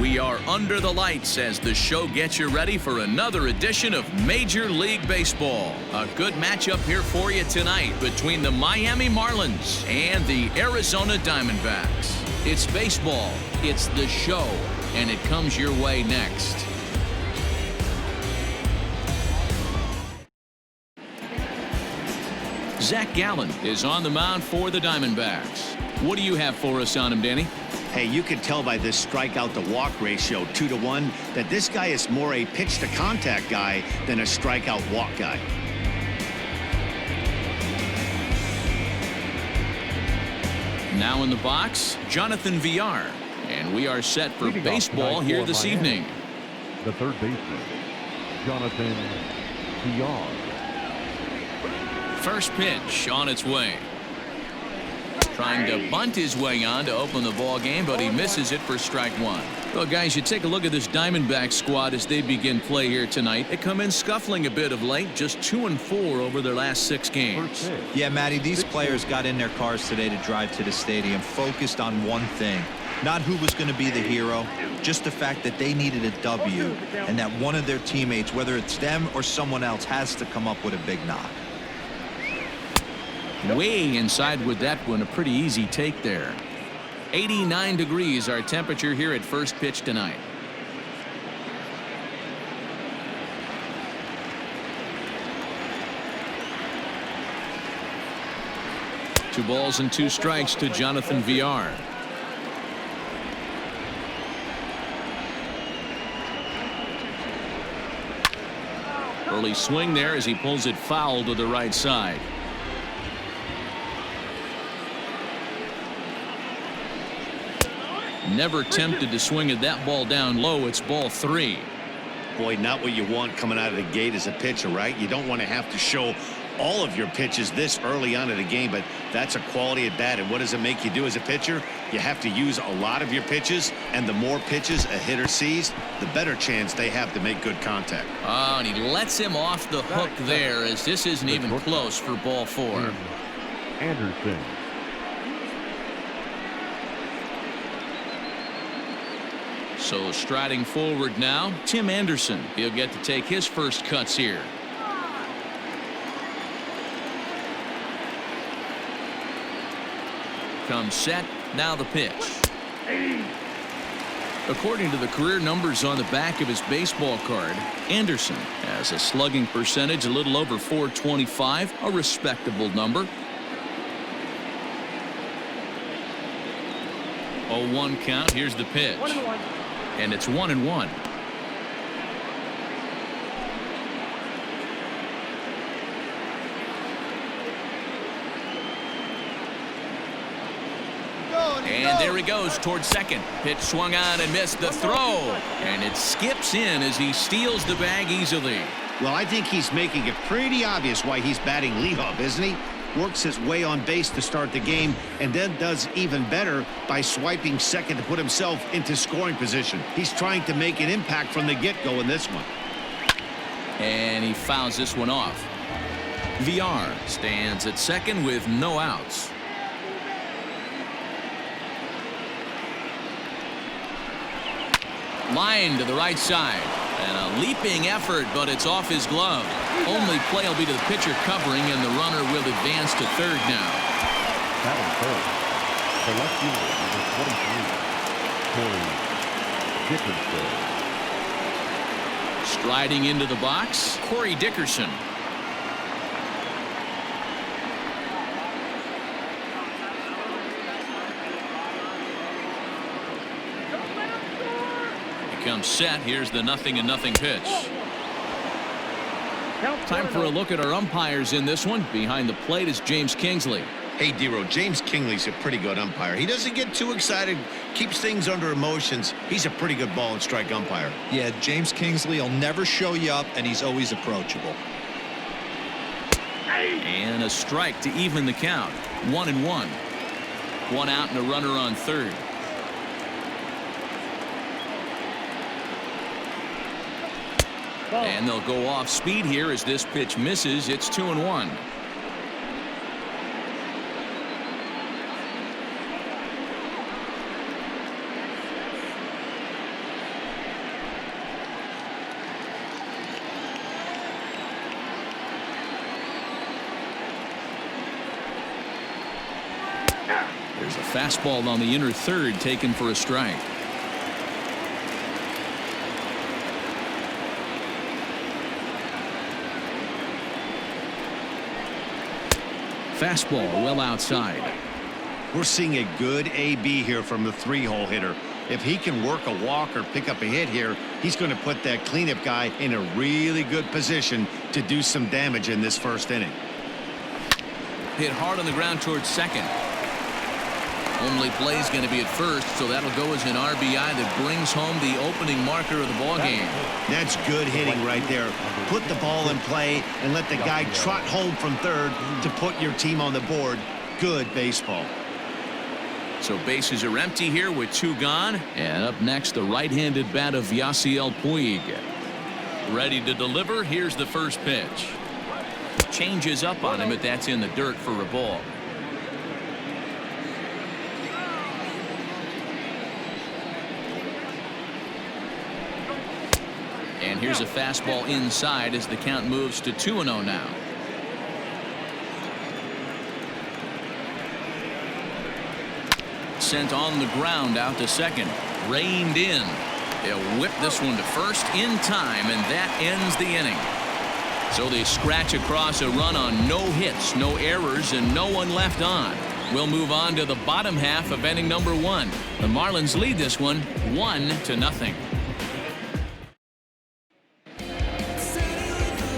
We are under the lights as the show gets you ready for another edition of Major League Baseball. A good matchup here for you tonight between the Miami Marlins and the Arizona Diamondbacks. It's baseball, it's the show, and it comes your way next. Zach Gallen is on the mound for the Diamondbacks. What do you have for us on him, Danny? Hey, you can tell by this strikeout to walk ratio 2-to-1 that this guy is more a pitch to contact guy than a strikeout walk guy. Now in the box, Jonathan Villar. And we are set for baseball here this evening. The third baseman, Jonathan Villar. First pitch on its way. Trying to bunt his way on to open the ball game, but he misses it for strike one. Well, guys, you take a look at this Diamondback squad as they begin play here tonight. They come in scuffling a bit of late, just 2-4 over their last 6 games. Yeah, Matty, these players got in their cars today to drive to the stadium, focused on one thing. Not who was going to be the hero, just the fact that they needed a W, and that one of their teammates, whether it's them or someone else, has to come up with a big knock. Way inside with that one, a pretty easy take there. 89 degrees our temperature here at first pitch tonight. Two balls and 2 strikes to Jonathan Villar. Early swing there as he pulls it foul to the right side. Never tempted to swing at that ball down low. It's ball 3. Boy, not what you want coming out of the gate as a pitcher, right? You don't want to have to show all of your pitches this early on in the game, but that's a quality at bat. And what does it make you do as a pitcher? You have to use a lot of your pitches, and the more pitches a hitter sees, the better chance they have to make good contact. Oh, and he lets him off the hook there as this isn't even close for ball 4. Anderson. So striding forward now, Tim Anderson. He'll get to take his first cuts here. Comes set, now the pitch. According to the career numbers on the back of his baseball card, Anderson has a slugging percentage a little over .425, a respectable number. 0-1 count, here's the pitch. And it's 1-1. And there he goes towards second. Pitch swung on and missed the throw. And it skips in as he steals the bag easily. Well, I think he's making it pretty obvious why he's batting leadoff, isn't he? Works his way on base to start the game, and then does even better by swiping second to put himself into scoring position. He's trying to make an impact from the get-go in this one. And he fouls this one off. Villar stands at second with no outs. Line to the right side. And a leaping effort, but it's off his glove. Only play will be to the pitcher covering, and the runner will advance to third now. Batting third, the left fielder, number 23, Corey Dickerson. Striding into the box, Corey Dickerson. Comes set. Here's the 0-0 pitch. Time for a look at our umpires in this one. Behind the plate is James Kingsley. Hey, Dero, James Kingsley's a pretty good umpire. He doesn't get too excited, keeps things under emotions. He's a pretty good ball and strike umpire. Yeah, James Kingsley will never show you up, and he's always approachable. And a strike to even the count. 1-1. 1 out and a runner on third. And they'll go off speed here as this pitch misses. It's 2-1. There's a fastball on the inner third taken for a strike. Fastball well outside. We're seeing a good AB here from the three-hole hitter. If he can work a walk or pick up a hit here, he's going to put that cleanup guy in a really good position to do some damage in this first inning. Hit hard on the ground towards second. Only play is going to be at first, so that'll go as an RBI that brings home the opening marker of the ball game. That's good hitting right there. Put the ball in play and let the guy trot home from third to put your team on the board. Good baseball. So bases are empty here with 2 gone. And up next, the right-handed bat of Yasiel Puig. Ready to deliver. Here's the first pitch. Changes up on him, but that's in the dirt for a ball. And here's a fastball inside as the count moves to 2-0 now. Sent on the ground out to second. Reined in. They'll whip this one to first in time, and that ends the inning. So they scratch across a run on no hits, no errors, and no one left on. We'll move on to the bottom half of inning number 1. The Marlins lead this one 1-0.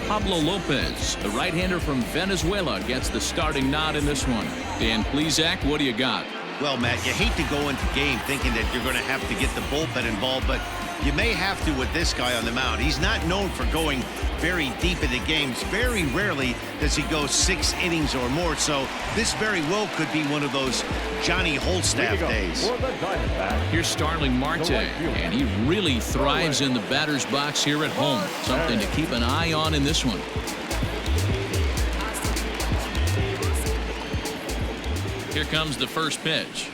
Pablo Lopez, the right-hander from Venezuela, gets the starting nod in this one. Dan Plesac, what do you got? Well, Matt, you hate to go into game thinking that you're going to have to get the bullpen involved, but you may have to with this guy on the mound. He's not known for going very deep into games. Very rarely does he go 6 innings or more, so this very well could be one of those Johnny Holstaff days. Here's Starling Marte, and he really thrives in the batter's box here at home. Something to keep an eye on in this one. Here comes the first pitch.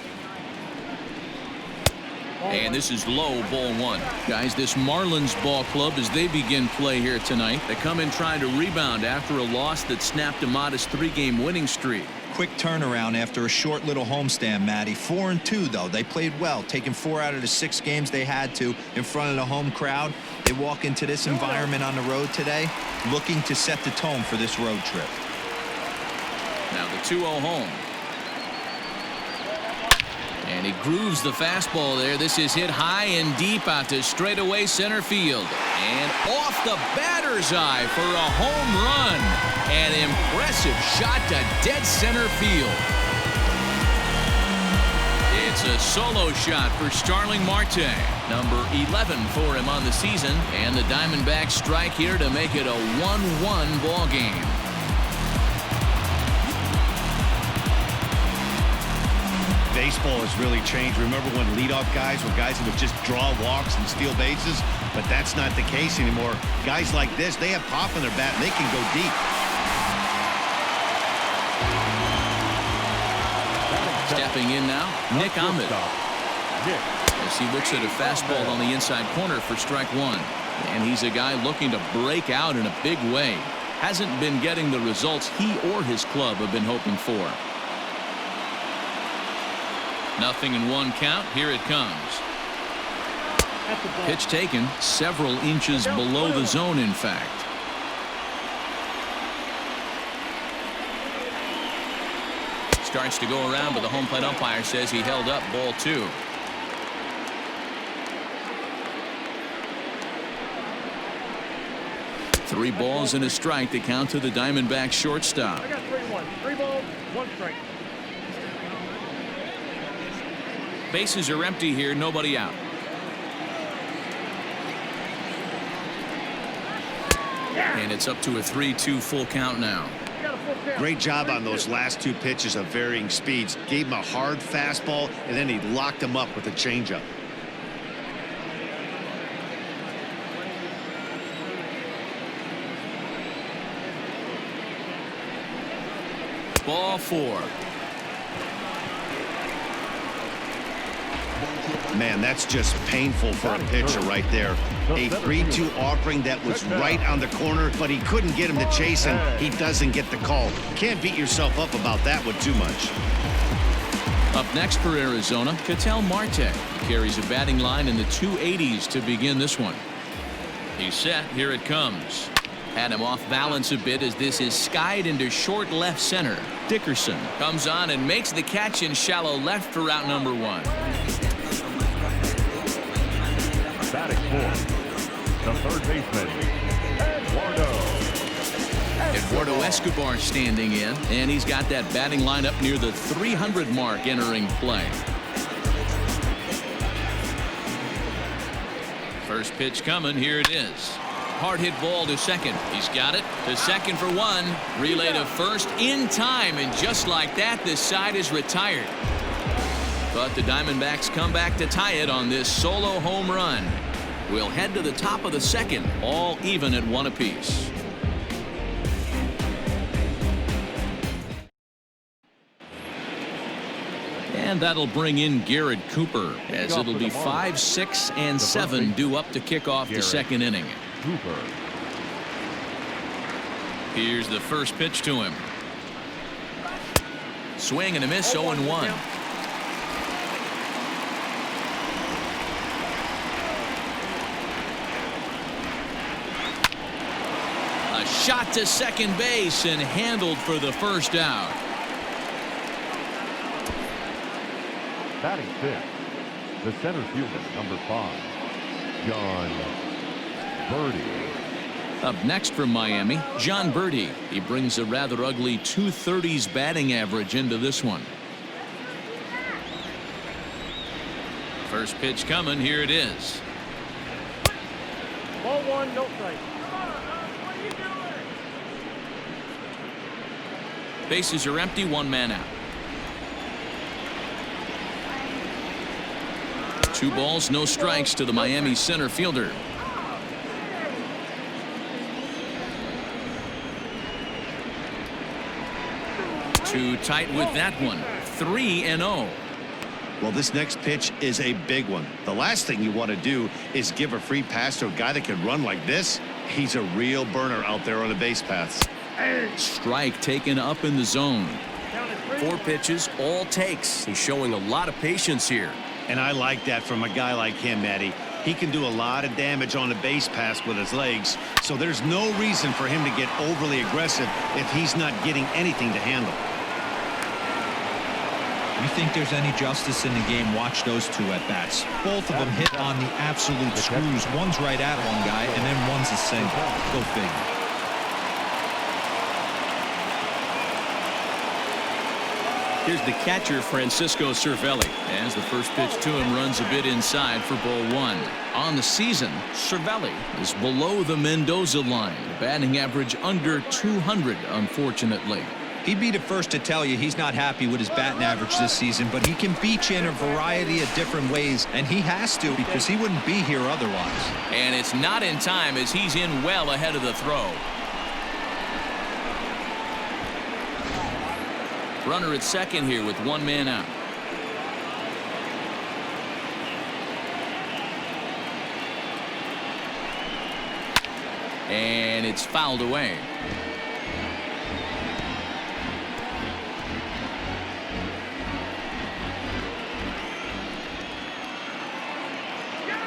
And this is low, ball 1. Guys, this Marlins ball club, as they begin play here tonight, they come in trying to rebound after a loss that snapped a modest 3-game winning streak. Quick turnaround after a short little homestand, Matty. 4-2, though. They played well, taking 4 out of the 6 games they had to in front of the home crowd. They walk into this environment on the road today looking to set the tone for this road trip. Now the 2-0 home. And he grooves the fastball there. This is hit high and deep out to straightaway center field. And off the batter's eye for a home run. An impressive shot to dead center field. It's a solo shot for Starling Marte. Number 11 for him on the season. And the Diamondbacks strike here to make it a 1-1 ball game. Baseball has really changed. Remember when leadoff guys were guys who would just draw walks and steal bases? But that's not the case anymore. Guys like this, they have pop in their bat and they can go deep. Stepping in now, Nick Ahmed. As he looks at a fastball on the inside corner for strike 1. And he's a guy looking to break out in a big way. Hasn't been getting the results he or his club have been hoping for. 0-1 count. Here it comes. Pitch taken several inches below the zone, in fact. Starts to go around, but the home plate umpire says he held up, ball 2. Three balls and a strike to count to the Diamondbacks shortstop. I got 3-1. 3 balls, 1 strike. Bases are empty here, nobody out. And it's up to a 3-2 full count now. Great job on those last 2 pitches of varying speeds. Gave him a hard fastball, and then he locked him up with a changeup. Ball 4. Man, that's just painful for a pitcher right there. A 3-2 offering that was right on the corner, but he couldn't get him to chase him. He doesn't get the call. Can't beat yourself up about that one too much. Up Up next for Arizona, Ketel Marte. He carries a batting line in the 280s to begin this one. He's set. Here it comes. Had him off balance a bit as this is skied into short left center. Dickerson comes on and makes the catch in shallow left for out number 1. Batting fourth, the third baseman, Eduardo Escobar standing in, and he's got that batting line up near the 300 mark entering play. First pitch coming. Here it is. Hard hit ball to second. He's got it to second for 1. Relay to first in time, and just like that, this side is retired. But the Diamondbacks come back to tie it on this solo home run. We'll head to the top of the second, all even at 1 apiece. And that'll bring in Garrett Cooper, as it'll be 5, 6, and 7 due up to kick off the second inning. Here's the first pitch to him. Swing and a miss, 0-1. A shot to second base and handled for the first out. Batting fifth, the center fielder, number 5, John Birdie. Up next from Miami, John Birdie. He brings a rather ugly 230s batting average into this one. First pitch coming. Here it is. Ball 1, no strike. Bases are empty, 1 man out. 2 balls, no strikes to the Miami center fielder. Too tight with that one. 3-0. Well, this next pitch is a big one. The last thing you want to do is give a free pass to a guy that can run like this. He's a real burner out there on the base paths. Strike taken up in the zone. 4 pitches, all takes. He's showing a lot of patience here. And I like that from a guy like him, Matty. He can do a lot of damage on the base pass with his legs, so there's no reason for him to get overly aggressive if he's not getting anything to handle. You think there's any justice in the game? Watch those 2 at bats. Both of them hit on the absolute screws. One's right at one guy, and then one's a single. Go figure. Here's the catcher, Francisco Cervelli, as the first pitch to him runs a bit inside for ball 1. On the season, Cervelli is below the Mendoza line. Batting average under 200, unfortunately. He'd be the first to tell you he's not happy with his batting average this season, but he can beat you in a variety of different ways, and he has to because he wouldn't be here otherwise. And it's not in time as he's in well ahead of the throw. Runner at second here with 1 man out. And it's fouled away.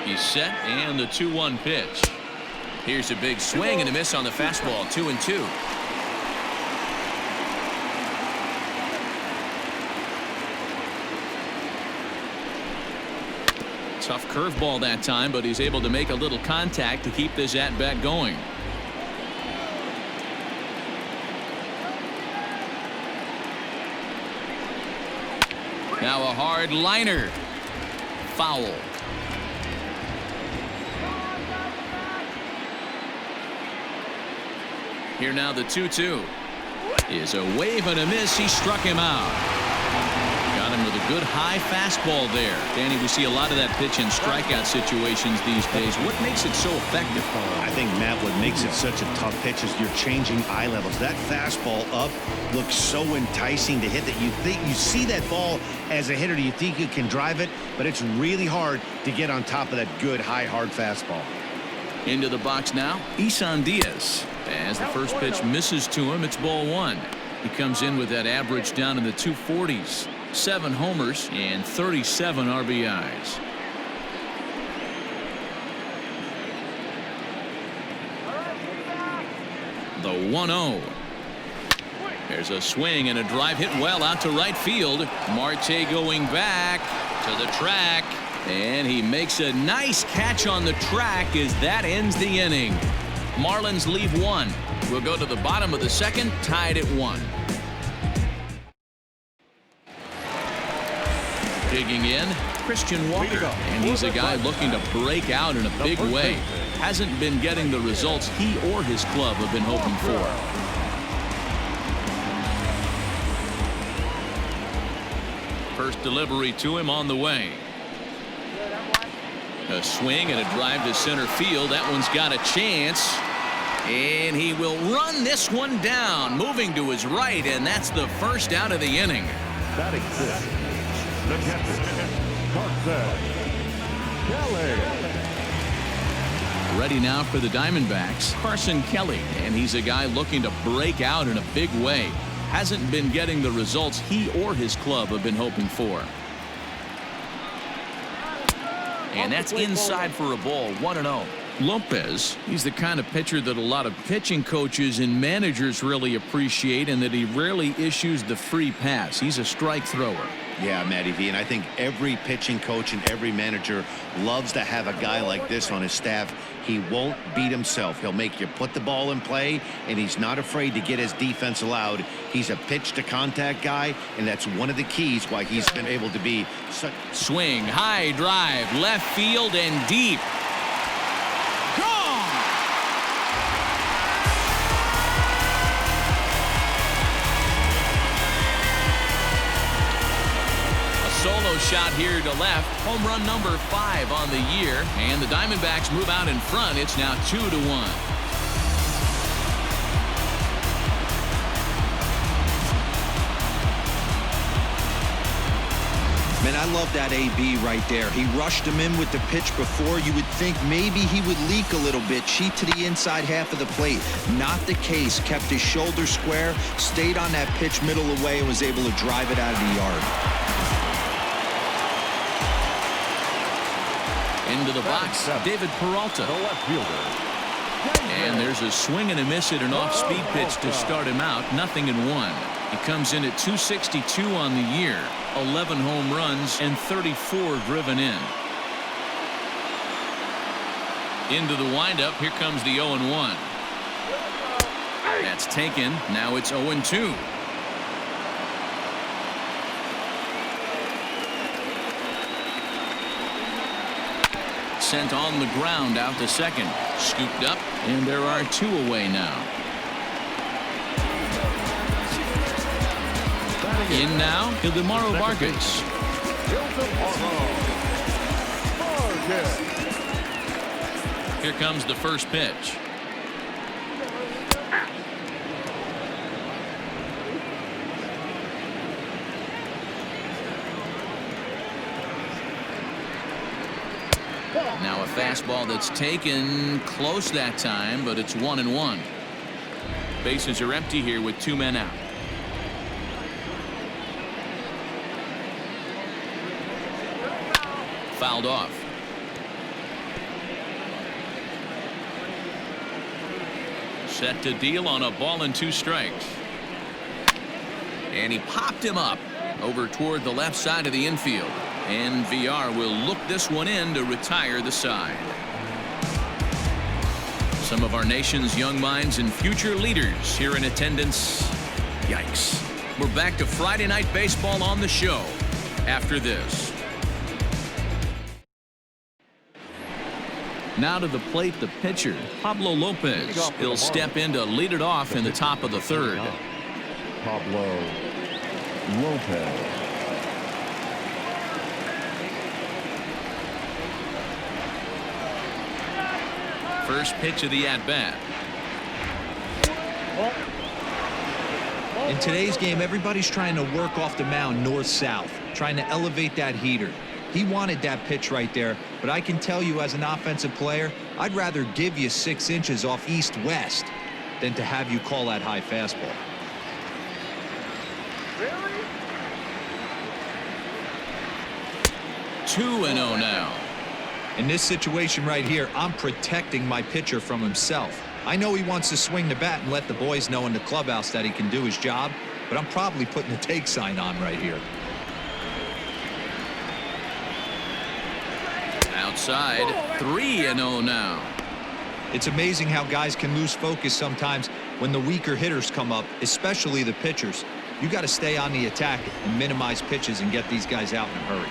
He's set, and the 2-1 pitch. Here's a big swing and a miss on the fastball. 2-2. Tough curveball that time, but he's able to make a little contact to keep this at-bat going. Now a hard liner. Foul. Here now the 2-2 is a wave and a miss. He struck him out. Got him with a good high fastball there. Danny, we see a lot of that pitch in strikeout situations these days. What makes it so effective? I think, Matt, what makes it such a tough pitch is you're changing eye levels. That fastball up looks so enticing to hit that you think you see that ball as a hitter. You think you can drive it, but it's really hard to get on top of that good high hard fastball. Into the box now, Isan Diaz. As the first pitch misses to him, it's ball 1. He comes in with that average down in the 240s. 7 homers and 37 RBIs. The 1-0. There's a swing and a drive hit well out to right field. Marte going back to the track, and he makes a nice catch on the track as that ends the inning. Marlins leave 1. We'll go to the bottom of the second, tied at 1. Digging in, Christian Walker, and he's a guy looking to break out in a big way. Hasn't been getting the results he or his club have been hoping for. First delivery to him on the way. A swing and a drive to center field. That one's got a chance. And he will run this one down, moving to his right, and that's the first out of the inning. Batting sixth, the catcher, Carson Kelly. Ready now for the Diamondbacks, Carson Kelly, and he's a guy looking to break out in a big way. Hasn't been getting the results he or his club have been hoping for. And that's inside for a ball, 1-0. Lopez, he's the kind of pitcher that a lot of pitching coaches and managers really appreciate, and that he rarely issues the free pass. He's a strike thrower. Yeah, Matty V, and I think every pitching coach and every manager loves to have a guy like this on his staff. He won't beat himself. He'll make you put the ball in play, and he's not afraid to get his defense allowed. He's a pitch-to-contact guy, and that's one of the keys why he's been able to be such. Swing, high drive, left field and deep. Gone! Solo shot here to left. Home run number 5 on the year, and the Diamondbacks move out in front. It's now 2-1. Man, I love that AB right there. He rushed him in with the pitch before. You would think maybe he would leak a little bit, cheat to the inside half of the plate. Not the case. Kept his shoulder square, stayed on that pitch middle away, and was able to drive it out of the yard. Into the box, David Peralta. The left fielder. And there's a swing and a miss at an off-speed pitch to start him out. 0-1. He comes in at 262 on the year, 11 home runs and 34 driven in. Into the windup, here comes the 0-1. That's taken. Now it's 0-2. Sent on the ground out to second. Scooped up, and there are 2 away now. In now, Ildemaro Vargas. Here comes the first pitch. Now a fastball that's taken close that time, but it's 1-1. Bases are empty here with 2 men out. Fouled off. Set to deal on a ball and 2 strikes. And he popped him up over toward the left side of the infield. And VR will look this one in to retire the side. Some of our nation's young minds and future leaders here in attendance. Yikes. We're back to Friday Night Baseball on the show after this. Now to the plate, the pitcher, Pablo Lopez. He'll step in to lead it off in the top of the 3rd. Pablo Lopez. First pitch of the at-bat. In today's game, everybody's trying to work off the mound north-south, trying to elevate that heater. He wanted that pitch right there, but I can tell you as an offensive player, I'd rather give you 6 inches off east-west than to have you call that high fastball. 2-0 now. In this situation right here, I'm protecting my pitcher from himself. I know he wants to swing the bat and let the boys know in the clubhouse that he can do his job, but I'm probably putting a take sign on right here. Outside, 3-0 now. It's amazing how guys can lose focus sometimes when the weaker hitters come up, especially the pitchers. You got to stay on the attack and minimize pitches and get these guys out in a hurry.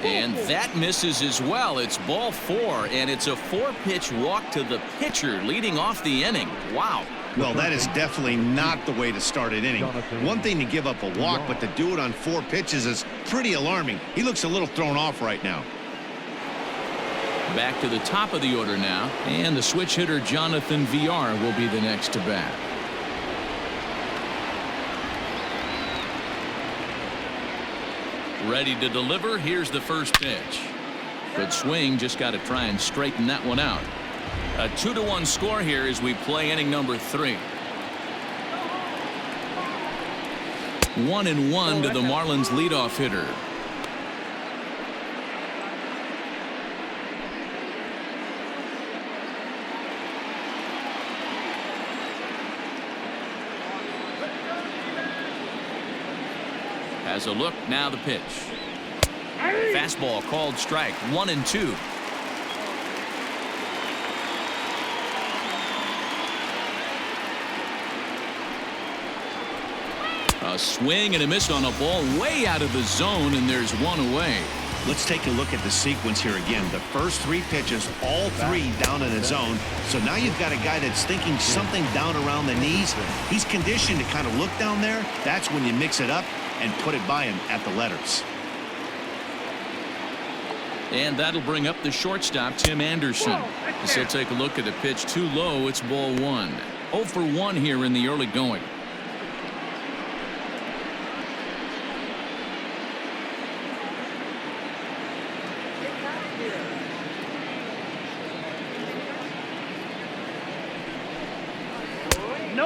And that misses as well. It's ball 4, and it's a 4-pitch walk to the pitcher leading off the inning. Wow. Well, that is definitely not the way to start an inning. One thing to give up a walk, but to do it on 4 pitches is pretty alarming. He looks a little thrown off right now. Back to the top of the order now, and the switch hitter Jonathan VR will be the next to bat. Ready to deliver. Here's the first pitch. Good swing. Just got to try and straighten that one out. A 2-1 score here as we play inning number 3. 1-1 to the Marlins leadoff hitter. Has a look. Now the pitch. Fastball called strike. 1-2. A swing and a miss on a ball way out of the zone, and there's one away. Let's take a look at the sequence here again. The first 3 pitches, all 3 down in the zone. So now you've got a guy that's thinking something down around the knees. He's conditioned to kind of look down there. That's when you mix it up and put it by him at the letters. And that'll bring up the shortstop, Tim Anderson. So take a look at the pitch. Too low. It's ball 1. 0 for 1 here in the early going.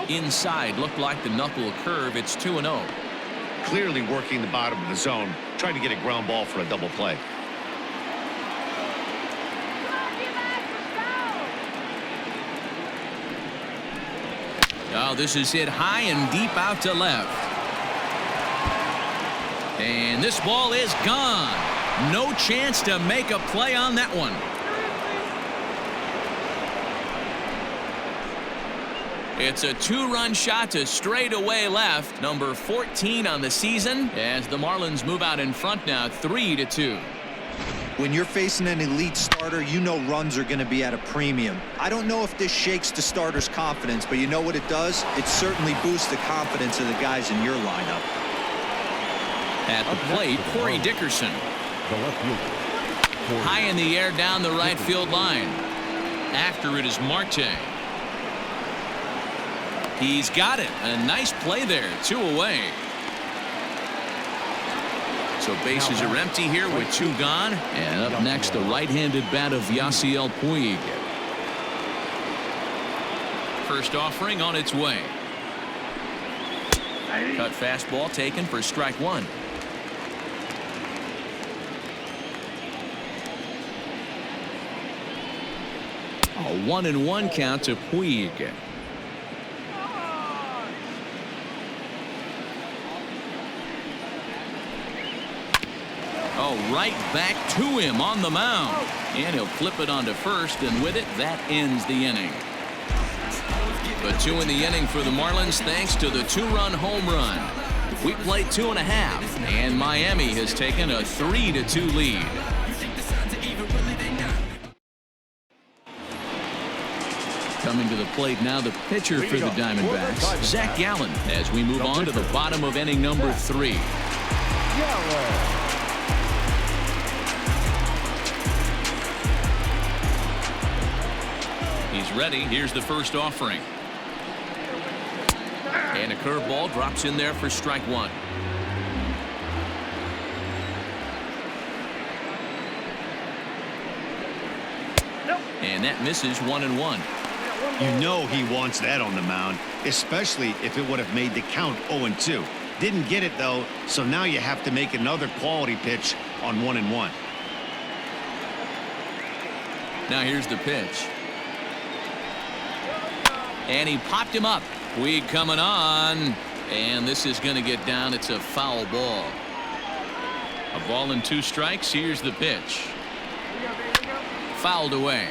Inside, looked like the knuckle curve. It's 2-0. Clearly working the bottom of the zone, trying to get a ground ball for a double play. Oh, this is hit high and deep out to left. And this ball is gone. No chance to make a play on that one. It's a 2-run shot to straightaway left. Number 14 on the season as the Marlins move out in front now 3-2. When you're facing an elite starter, you know runs are going to be at a premium. I don't know if this shakes the starter's confidence, but you know what it does? It certainly boosts the confidence of the guys in your lineup. At the plate, Corey Dickerson. High in the air down the right field line. After it is Marte. He's got it. A nice play there. 2 away. So bases are empty here with 2 gone. And up next, the right-handed bat of Yasiel Puig. First offering on its way. Cut fastball taken for strike 1. A 1-1 count to Puig. Oh, right back to him on the mound. And he'll flip it onto first, and with it, that ends the inning. But 2 in the inning for the Marlins thanks to the 2-run home run. We played 2.5, and Miami has taken a 3-2 lead. Coming to the plate now, the pitcher for the Diamondbacks, Zach Gallen, as we move on to the bottom of inning number 3. He's ready. Here's the first offering. And a curveball drops in there for strike 1. And that misses 1-1. You know he wants that on the mound, especially if it would have made the count 0-2. Didn't get it, though, so now you have to make another quality pitch on 1-1. Now here's the pitch. And he popped him up. Weed coming on. And this is going to get down. It's a foul ball. A ball and 2 strikes. Here's the pitch. Fouled away.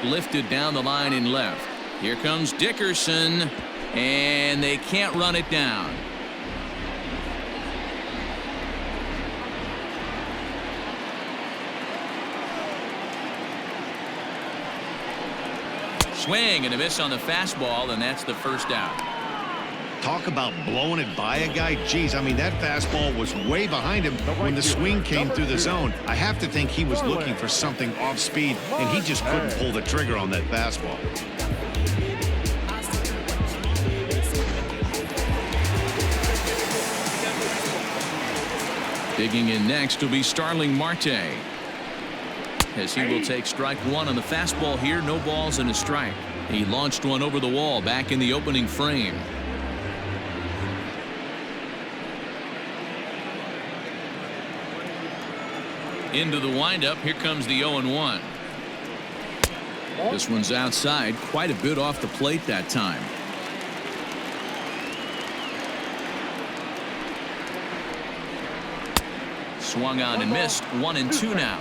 Lifted down the line in left. Here comes Dickerson. And they can't run it down. Swing and a miss on the fastball, and that's the first out. Talk about blowing it by a guy. Geez, I mean, that fastball was way behind him when the swing came through the zone. I have to think he was looking for something off speed, and he just couldn't pull the trigger on that fastball. Digging in next will be Starling Marte, as he will take strike 1 on the fastball here. No balls and a strike. He launched one over the wall back in the opening frame. Into the windup. Here comes the 0-1. This one's outside, quite a bit off the plate that time. Swung on and missed. 1-2 now.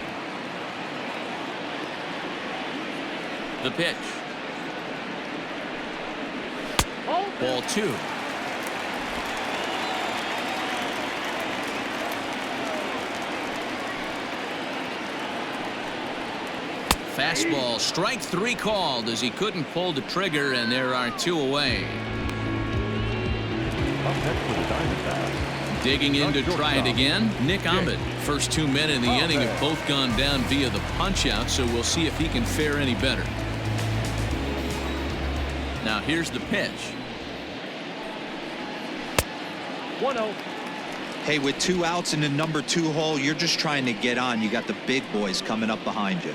The pitch. Ball 2. Fastball, strike 3 called as he couldn't pull the trigger, and there are 2 away. Up next with the Diamondbacks. Digging in to try it again, Nick Ahmed. First 2 men in the inning have both gone down via the punch-out, so we'll see if he can fare any better. Now here's the pitch. 1-0. Hey, with 2 outs in the number 2 hole, you're just trying to get on. You got the big boys coming up behind you.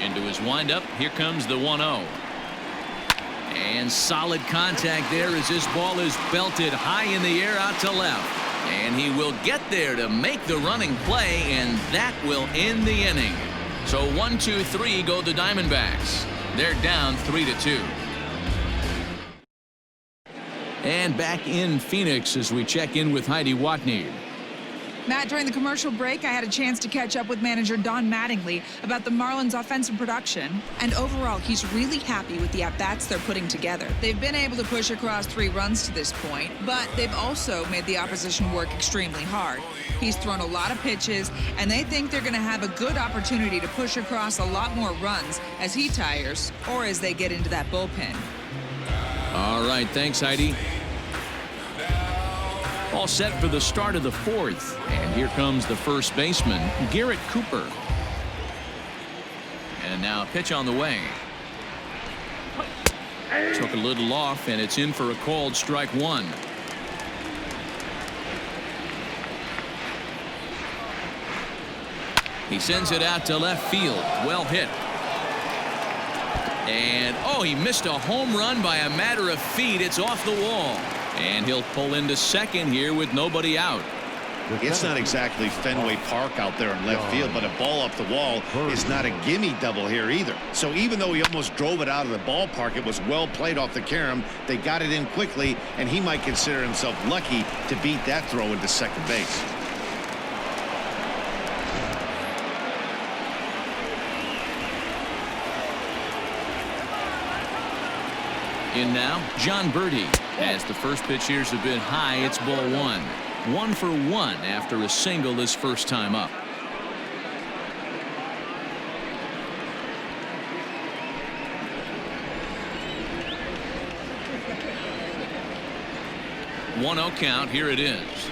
Into his windup. Here comes the 1-0. And solid contact there as this ball is belted high in the air out to left. And he will get there to make the running play, and that will end the inning. So 1-2-3 go the Diamondbacks. They're down 3-2. And back in Phoenix as we check in with Heidi Watney. Matt, during the commercial break, I had a chance to catch up with manager Don Mattingly about the Marlins' offensive production. And overall, he's really happy with the at-bats they're putting together. They've been able to push across 3 runs to this point, but they've also made the opposition work extremely hard. He's thrown a lot of pitches, and they think they're going to have a good opportunity to push across a lot more runs as he tires or as they get into that bullpen. All right, thanks, Heidi. All set for the start of the 4th. And here comes the first baseman, Garrett Cooper. And now a pitch on the way. Took a little off, and it's in for a called strike 1. He sends it out to left field. Well hit. And, oh, he missed a home run by a matter of feet. It's off the wall. And he'll pull into second here with nobody out. It's not exactly Fenway Park out there in left field, but a ball up the wall is not a gimme double here either. So even though he almost drove it out of the ballpark, it was well played off the carom. They got it in quickly, and he might consider himself lucky to beat that throw into second base. In now, John Birdie. As the first pitch here's a bit high, it's ball 1. 1 for 1 after a single his first time up. One 0 count. Here it is.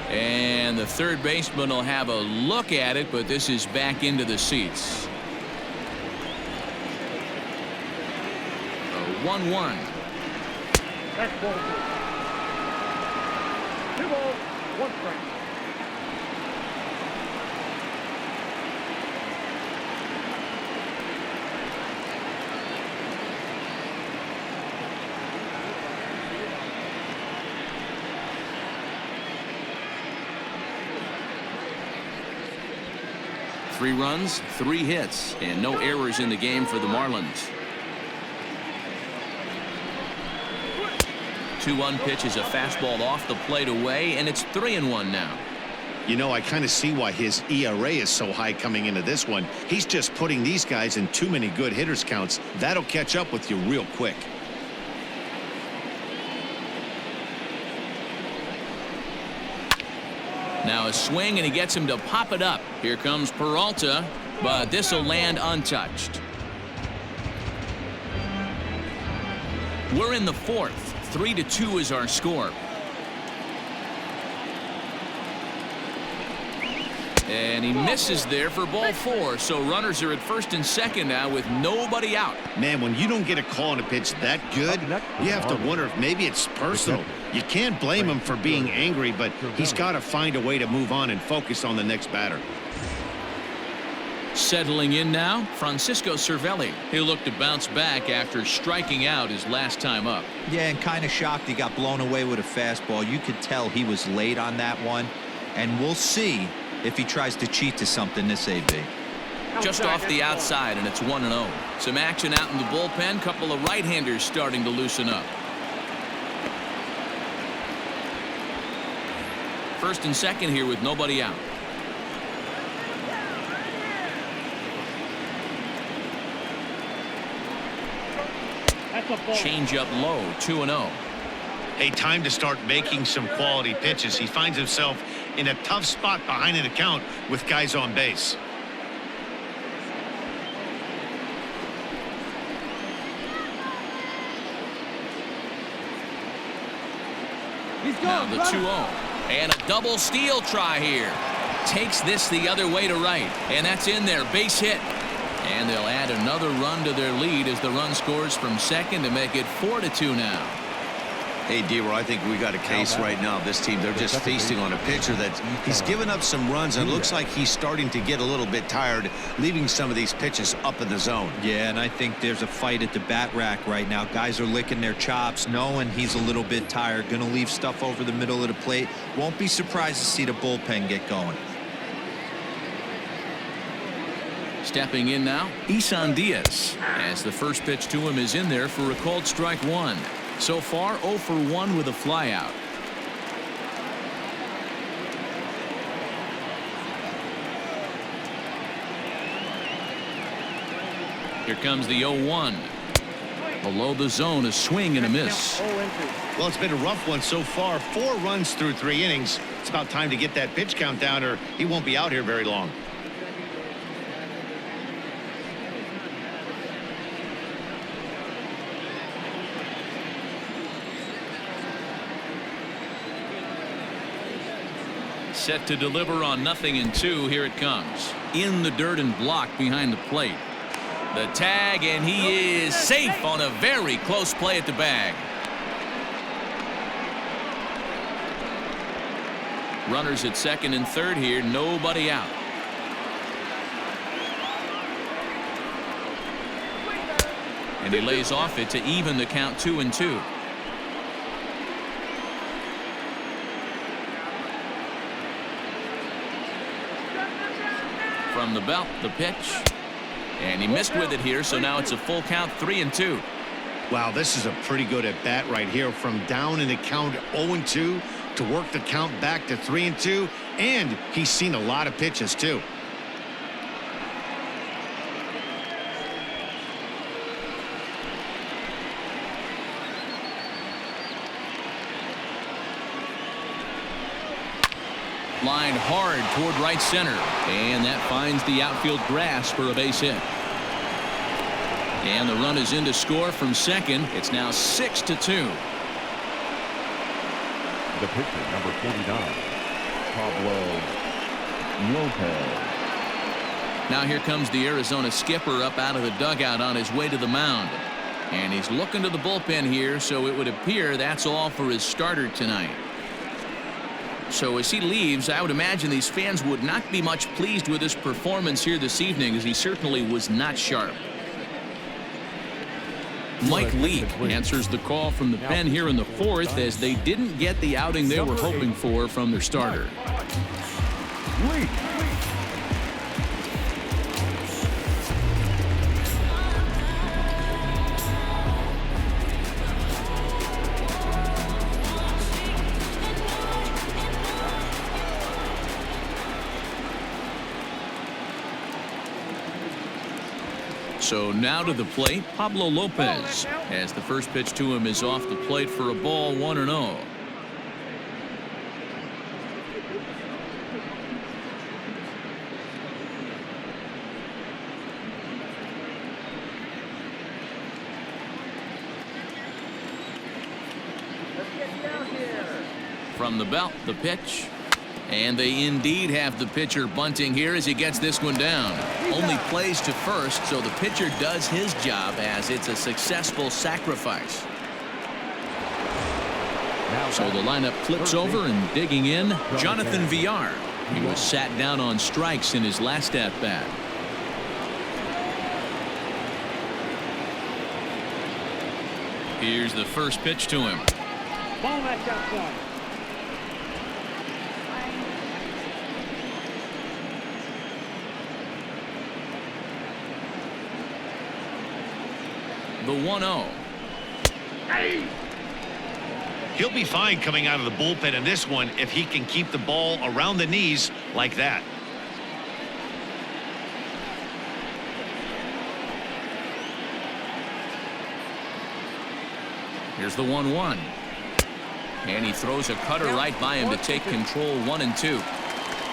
And the third baseman will have a look at it, but this is back into the seats. 1-1. That's ball 2. 2 balls, 1 strike. Three runs, 3 hits, and no errors in the game for the Marlins. 2-1 pitch is a fastball off the plate away, and it's 3-1 now. You know, I kind of see why his ERA is so high coming into this one. He's just putting these guys in too many good hitters counts. That'll catch up with you real quick. Now a swing, and he gets him to pop it up. Here comes Peralta, but this will land untouched. We're in the 4th. 3-2 is our score. And he misses there for ball 4, so runners are at first and second now with nobody out. Man, when you don't get a call on a pitch that good, you have to wonder if maybe it's personal. You can't blame him for being angry, but he's got to find a way to move on and focus on the next batter. Settling in now, Francisco Cervelli. He'll look to bounce back after striking out his last time up. Yeah, and kind of shocked he got blown away with a fastball. You could tell he was late on that one, and we'll see if he tries to cheat to something this AB. Just off the outside, and it's 1-0. Some action out in the bullpen. Couple of right-handers starting to loosen up. First and second here with nobody out. Change up low, 2-0. Hey, time to start making some quality pitches. He finds himself in a tough spot behind an account with guys on base. Now the 2-0. And a double steal try here. Takes this the other way to right. And that's in there. Base hit. And they'll add another run to their lead as the run scores from second to make it 4-2 now. Hey, D-Roy, I think we got a case right now. This team, they're just feasting on a pitcher that he's given up some runs, and it looks like he's starting to get a little bit tired, leaving some of these pitches up in the zone. Yeah, and I think there's a fight at the bat rack right now. Guys are licking their chops, knowing he's a little bit tired, going to leave stuff over the middle of the plate. Won't be surprised to see the bullpen get going. Stepping in now, Isan Diaz, as the first pitch to him is in there for a called strike 1. So far, 0 for 1 with a flyout. Here comes the 0-1. Below the zone, a swing and a miss. Well, it's been a rough one so far. 4 runs through 3 innings. It's about time to get that pitch count down, or he won't be out here very long. Set to deliver on 0-2. Here it comes. In the dirt and blocked behind the plate. The tag, and he is safe on a very close play at the bag. Runners at second and third here. Nobody out. And he lays off it to even the count 2-2. From the belt, the pitch, and he missed with it here, so now it's a full count, 3-2. Wow, this is a pretty good at bat right here, from down in the count 0-2 to work the count back to 3-2, and he's seen a lot of pitches too. Lined hard toward right center, and that finds the outfield grass for a base hit. And the run is in to score from second. It's now 6-2. The pitcher, number 49, Pablo Lopez. Now here comes the Arizona skipper up out of the dugout on his way to the mound. And he's looking to the bullpen here, so it would appear that's all for his starter tonight. So as he leaves, I would imagine these fans would not be much pleased with his performance here this evening, as he certainly was not sharp. Mike Leake answers the call from the pen here in the fourth, as they didn't get the outing they were hoping for from their starter. So now to the plate, Pablo Lopez, as the first pitch to him is off the plate for a ball, 1-0. From the belt, the pitch. And they indeed have the pitcher bunting here as he gets this one down. Only plays to first, so the pitcher does his job as it's a successful sacrifice. So the lineup flips over, and digging in, Jonathan Villar. He was sat down on strikes in his last at-bat. Here's the first pitch to him. Ball match outside. The 1-0. He'll be fine coming out of the bullpen in this one if he can keep the ball around the knees like that. Here's the 1-1. And he throws a cutter right by him to take control, 1-2.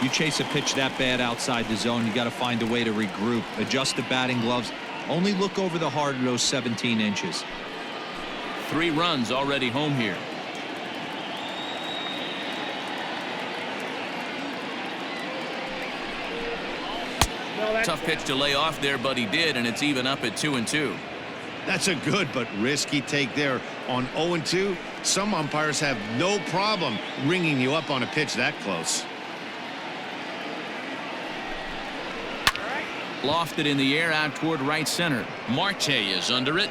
You chase a pitch that bad outside the zone, you got to find a way to regroup, adjust the batting gloves. Only look over the heart of those 17 inches. 3 runs already home here. Tough pitch to lay off there, but he did, and it's even up at 2-2. That's a good but risky take there. On 0-2, some umpires have no problem ringing you up on a pitch that close. Lofted in the air out toward right center. Marte is under it.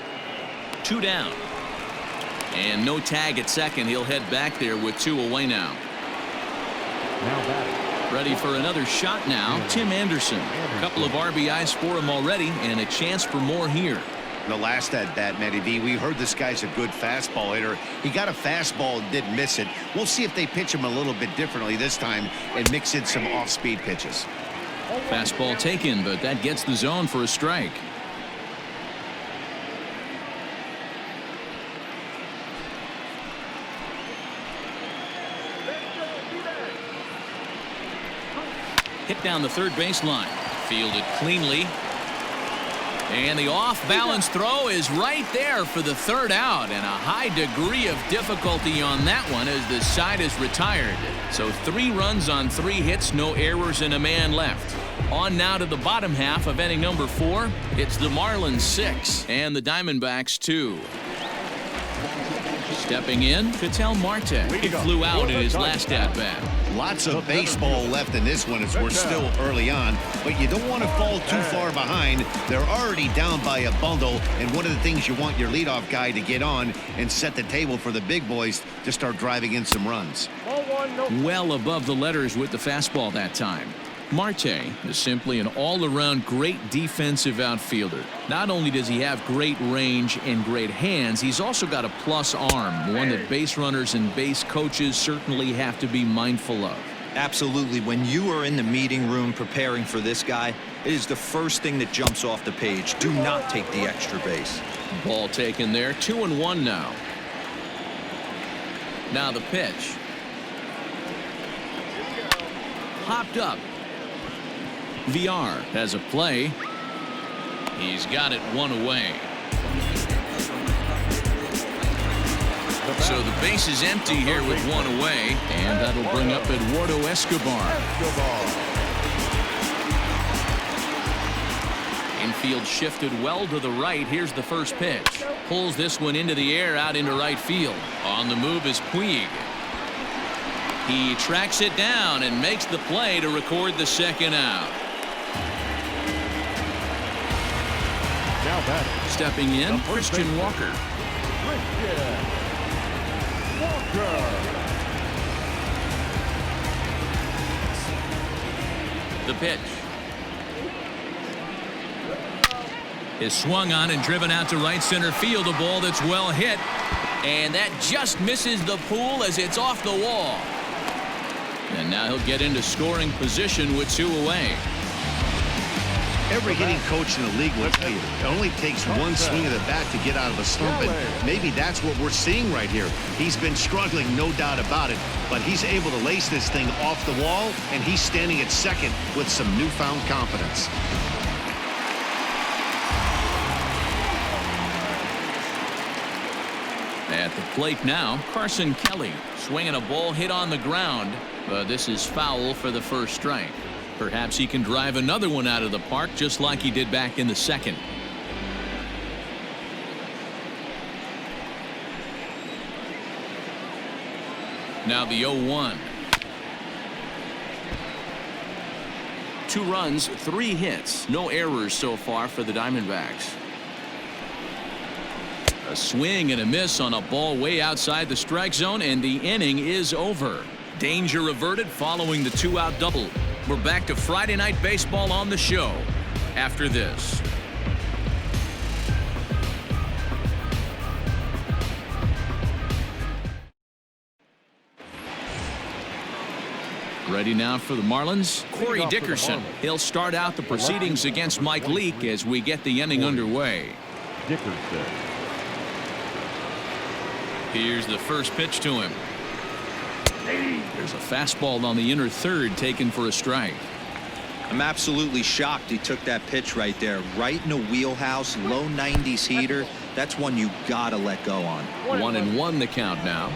2 down. And no tag at second. He'll head back there with 2 away now. Ready for another shot now, Tim Anderson. A couple of RBIs for him already, and a chance for more here. The last at bat, Matty V, we heard this guy's a good fastball hitter. He got a fastball and didn't miss it. We'll see if they pitch him a little bit differently this time and mix in some off-speed pitches. Fastball taken, but that gets the zone for a strike. Hit down the third baseline. Fielded cleanly. And the off-balance throw is right there for the third out, and a high degree of difficulty on that one as the side is retired. So 3 runs on 3 hits, no errors, and a man left. On now to the bottom half of inning number 4. It's the Marlins 6 and the Diamondbacks 2. Stepping in, Ketel Marte. He flew out in his last at-bat. Lots of baseball left in this one as we're still early on, but you don't want to fall too far behind. They're already down by a bundle, and one of the things you want your leadoff guy to get on and set the table for the big boys to start driving in some runs. Well above the letters with the fastball that time. Marte is simply an all-around great defensive outfielder. Not only does he have great range and great hands, he's also got a plus arm, one that base runners and base coaches certainly have to be mindful of. Absolutely. When you are in the meeting room preparing for this guy, it is the first thing that jumps off the page. Do not take the extra base. Ball taken there, 2-1 now. Now the pitch. Popped up. VR has a play. He's got it 1 away. So the base is empty here with 1 away, and that'll bring up Eduardo Escobar. In infield shifted well to the right. Here's the first pitch. Pulls this one into the air out into right field. On the move is Puig. He tracks it down and makes the play to record the second out. Now batting. Stepping in, Christian Walker. The pitch is swung on and driven out to right center field. A ball that's well hit, and that just misses the pool as it's off the wall. And now he'll get into scoring position with 2 away. Every hitting coach in the league will tell you it only takes one swing of the bat to get out of a slump, and maybe that's what we're seeing right here. He's been struggling, no doubt about it, but he's able to lace this thing off the wall, and he's standing at second with some newfound confidence. At the plate now, Carson Kelly swinging a ball hit on the ground, but this is foul for the first strike. Perhaps he can drive another one out of the park just like he did back in the second. Now the 0-1. 2 runs, 3 hits, no errors so far for the Diamondbacks. A swing and a miss on a ball way outside the strike zone, and the inning is over. Danger averted following the 2-out double. We're back to Friday Night Baseball on the show after this. Ready now for the Marlins, Corey Dickerson. He'll start out the proceedings against Mike Leake as we get the inning underway. Dickerson. Here's the first pitch to him. There's a fastball on the inner third taken for a strike. I'm absolutely shocked he took that pitch right there. Right in a wheelhouse, low 90s heater. That's one you gotta let go on. 1-1 the count now.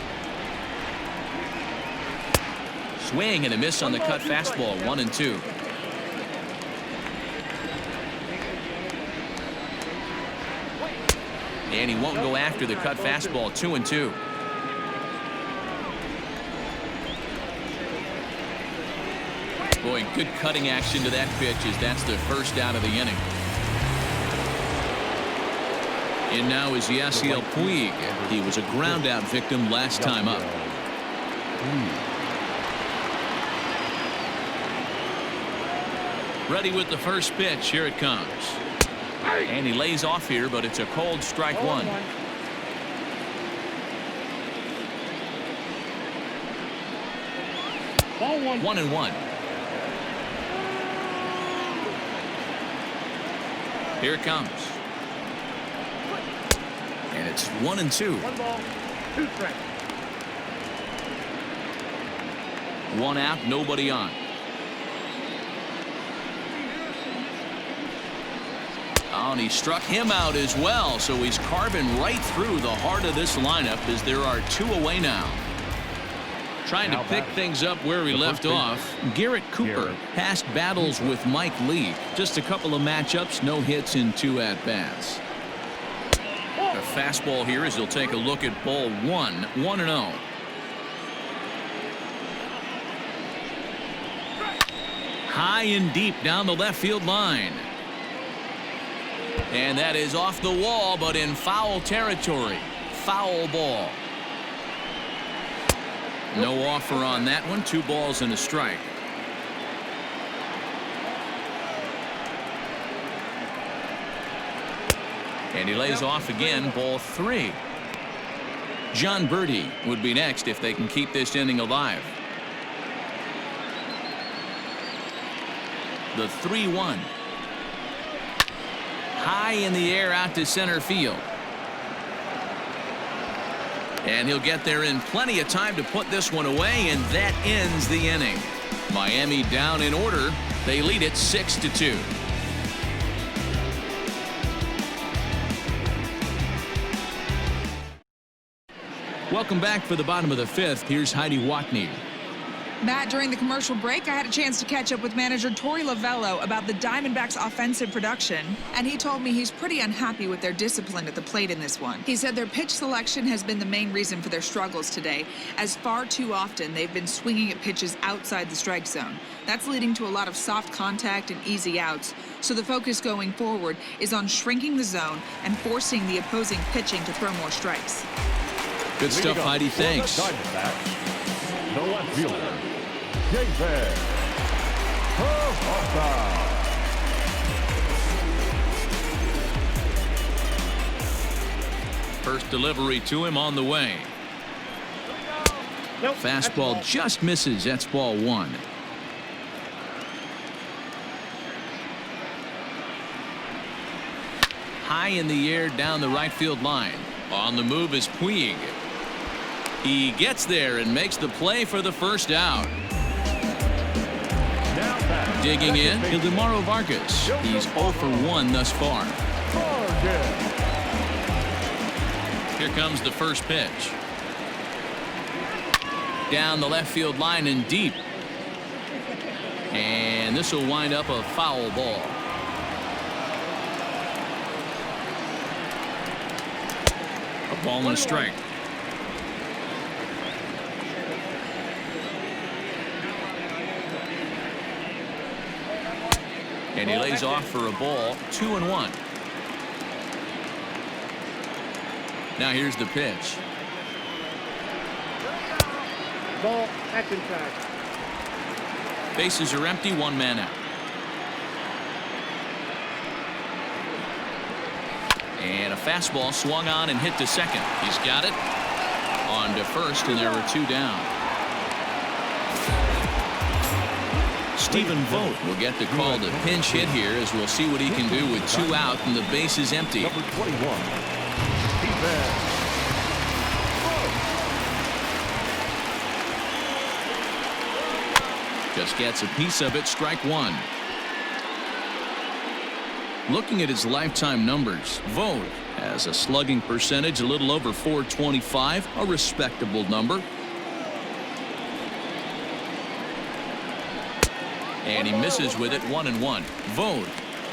Swing and a miss on the cut fastball. 1-2. And he won't go after the cut fastball. 2-2. Boy, good cutting action to that pitch as that's the first out of the inning. And now is Yasiel Puig. He was a ground out victim last time up. Ready with the first pitch. Here it comes. And he lays off here, but it's a cold strike 1. Ball 1. 1-1. Here it comes. And it's 1-2. 1 ball, 2 strikes. 1 out, nobody on. Oh, and he struck him out as well, so he's carving right through the heart of this lineup as there are 2 away now. Trying to pick things up where we left off. Garrett Cooper past battles with Mike Leake. Just a couple of matchups, no hits in 2 at-bats. A fastball here as he'll take a look at ball 1. 1-0. High and deep down the left field line. And that is off the wall, but in foul territory. Foul ball. No offer on that one. 2 balls and a strike. And he lays off again. Ball 3. John Birdie would be next if they can keep this inning alive. The 3-1. High in the air out to center field. And he'll get there in plenty of time to put this one away, and that ends the inning. Miami down in order. They lead it 6-2. Welcome back for the bottom of the 5th. Here's Heidi Watney. Matt, during the commercial break, I had a chance to catch up with manager Torey Lovello about the Diamondbacks' offensive production, and he told me he's pretty unhappy with their discipline at the plate in this one. He said their pitch selection has been the main reason for their struggles today, as far too often they've been swinging at pitches outside the strike zone. That's leading to a lot of soft contact and easy outs, so the focus going forward is on shrinking the zone and forcing the opposing pitching to throw more strikes. Good stuff, Heidi. Thanks. The left fielder, David Peralta. First delivery to him on the way. Nope, Fastball just misses. That's ball one. High in the air down the right field line. On the move is Puig. He gets there and makes the play for the first out. Digging in, Ildemaro Vargas. He's 0 for 1 thus far. Here comes the first pitch. Down the left field line and deep. And this will wind up a foul ball. A ball and a strike. And he lays off for a ball. 2-1. Now here's the pitch. Ball, that's inside. Bases are empty, 1 man out. And a fastball swung on and hit to second. He's got it. On to first, and there are 2 down. Stephen Vogt will get the call to pinch hit here, as we'll see what he can do with 2 out and the bases empty. Number 21, Stephen. Just gets a piece of it. Strike 1. Looking at his lifetime numbers, Vogt has a slugging percentage a little over .425, a respectable number. And he misses with it. 1-1. Vogt,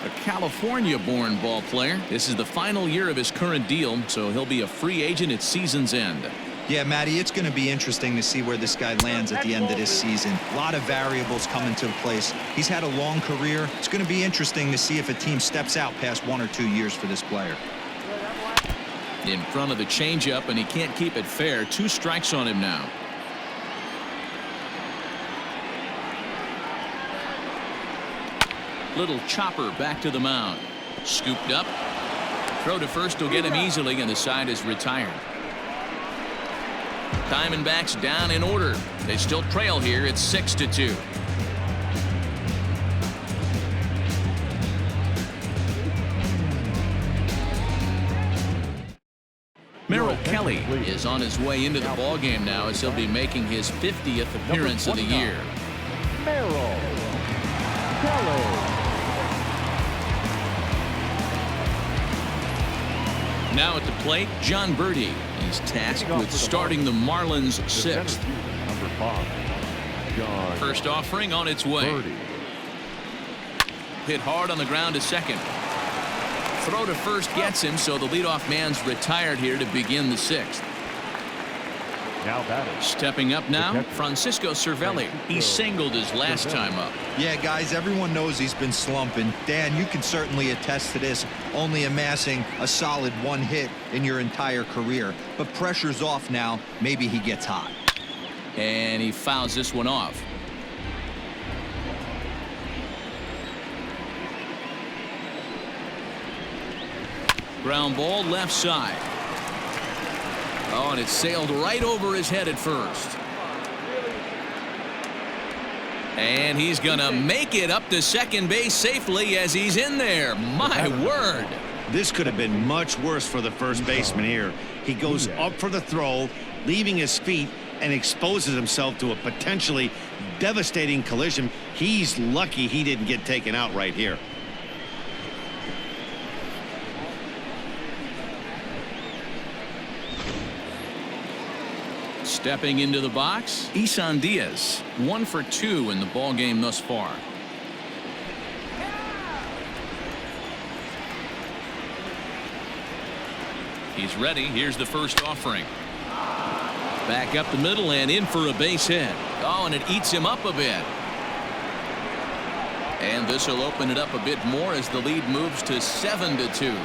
a California-born ball player. This is the final year of his current deal, so he'll be a free agent at season's end. Yeah, Matty, it's going to be interesting to see where this guy lands at the end of this season. A lot of variables come into place. He's had a long career. It's going to be interesting to see if a team steps out past 1 or 2 years for this player. In front of the changeup, and he can't keep it fair. 2 strikes on him now. Little chopper back to the mound. Scooped up. Throw to first will get him easily, and the side is retired. Diamondbacks down in order. They still trail here. It's 6-2. Merrill Kelly is on his way into the ballgame now, as he'll be making his 50th appearance of the year. Merrill Kelly. Now at the plate, John Birdie. He's tasked with starting the Marlins 6th. Number 5, John First offering on its way. Birdie. Hit hard on the ground to second. Throw to first gets him, so the leadoff man's retired here to begin the 6th. Now batting. Stepping up now, Francisco Cervelli. He singled his last time up. Yeah, guys, everyone knows he's been slumping. Dan, you can certainly attest to this, only amassing a solid 1 hit in your entire career. But pressure's off now. Maybe he gets hot. And he fouls this one off. Ground ball left side. Oh, and it sailed right over his head at first. And he's going to make it up to second base safely as he's in there. My word. This could have been much worse for the first baseman here. He goes up for the throw, leaving his feet, and exposes himself to a potentially devastating collision. He's lucky he didn't get taken out right here. Stepping into the box, Isan Diaz, 1 for 2 in the ball game thus far. He's ready. Here's the first offering. Back up the middle and in for a base hit. Oh, and it eats him up a bit. And this will open it up a bit more as the lead moves to 7-2.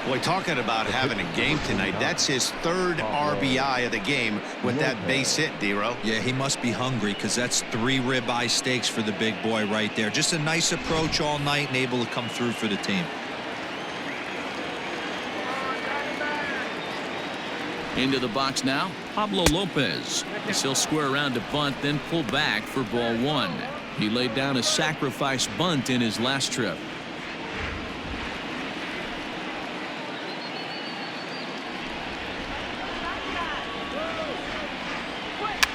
Boy, talking about having a game tonight, that's his 3rd RBI of the game with that base hit, D-Row. Yeah, he must be hungry because that's 3 ribeye steaks for the big boy right there. Just a nice approach all night and able to come through for the team. Into the box now, Pablo Lopez. As he'll square around to bunt, then pull back for ball 1. He laid down a sacrifice bunt in his last trip.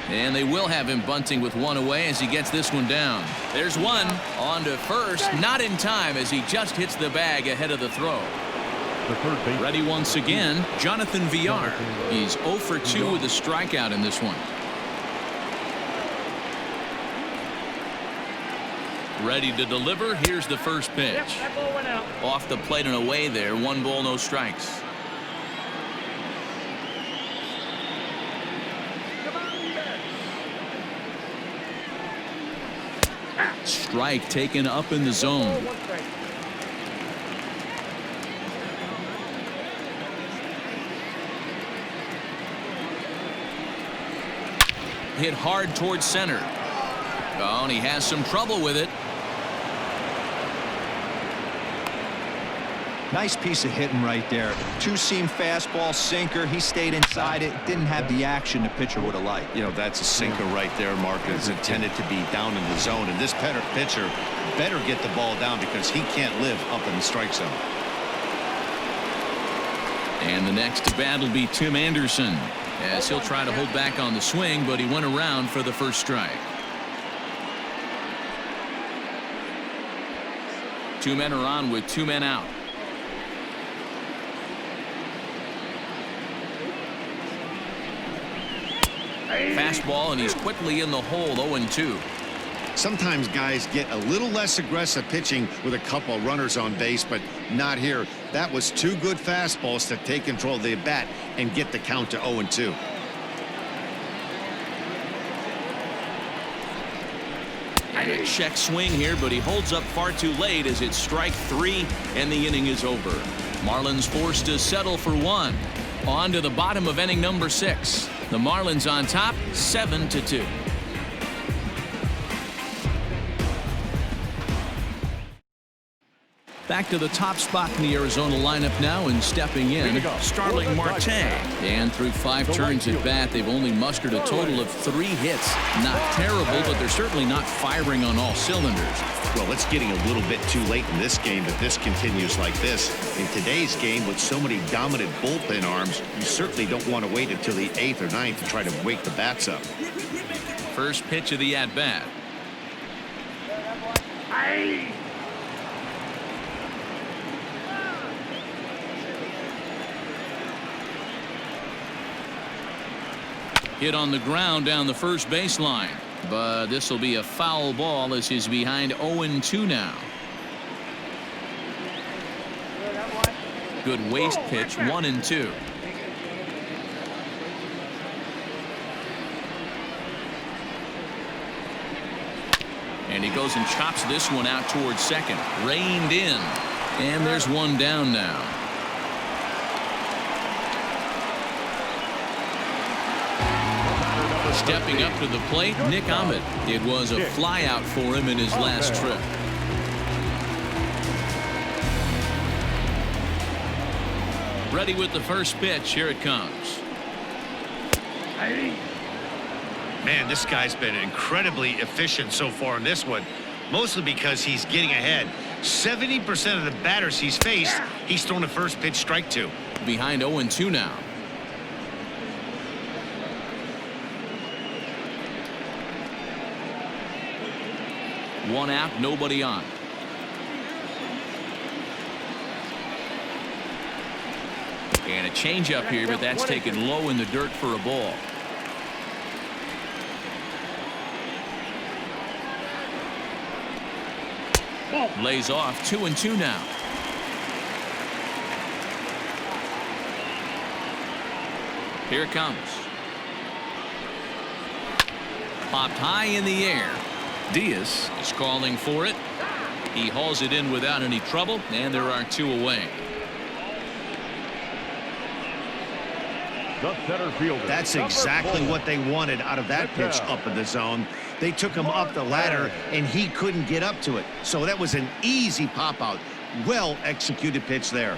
And they will have him bunting with 1 away as he gets this one down. There's 1 on to first, not in time as he just hits the bag ahead of the throw. Ready once again, Jonathan Villar. He's 0 for 2 with a strikeout in this one. Ready to deliver. Here's the first pitch. Off the plate and away there. 1 ball, no strikes. Strike taken up in the zone. Hit hard towards center. Oh, and he has some trouble with it. Nice piece of hitting right there. 2-seam fastball, sinker. He stayed inside it. Didn't have the action the pitcher would have liked. You know, that's a sinker right there, Mark. It's intended to be down in the zone. And this pitcher better get the ball down because he can't live up in the strike zone. And the next to bat will be Tim Anderson, as he'll try to hold back on the swing, but he went around for the first strike. 2 men are on with 2 men out. Fastball, and he's quickly in the hole. 0-2. Sometimes guys get a little less aggressive pitching with a couple of runners on base, but not here. That was 2 good fastballs to take control of the bat and get the count to 0-2. And a check swing here, but he holds up far too late as it's strike 3 and the inning is over. Marlins forced to settle for 1. On to the bottom of inning number 6. The Marlins on top, 7-2. Back to the top spot in the Arizona lineup now, and stepping in, Starling Marte. And through 5 turns at bat, they've only mustered a total of 3 hits. Not terrible, but they're certainly not firing on all cylinders. Well, it's getting a little bit too late in this game if this continues like this. In today's game, with so many dominant bullpen arms, you certainly don't want to wait until the 8th or 9th to try to wake the bats up. First pitch of the at-bat. Hit on the ground down the first baseline, but this will be a foul ball as he's behind 0-2 now. Good waste pitch, 1-2. And he goes and chops this one out towards second. Reined in, and there's 1 down now. Stepping up to the plate, Nick Ahmed. It was a flyout for him in his last trip. Ready with the first pitch. Here it comes. Man, this guy's been incredibly efficient so far in this one, mostly because he's getting ahead. 70% of the batters he's faced, he's thrown a first pitch strike to. Behind 0-2 now. One out, nobody on. And a changeup here, but that's taken low in the dirt for a ball. Lays off 2-2 now. Here it comes. Popped high in the air. Diaz is calling for it. He hauls it in without any trouble, and there are 2 away. The center fielder. That's exactly what they wanted out of that pitch up in the zone. They took him up the ladder, and he couldn't get up to it. So that was an easy pop-out. Well-executed pitch there.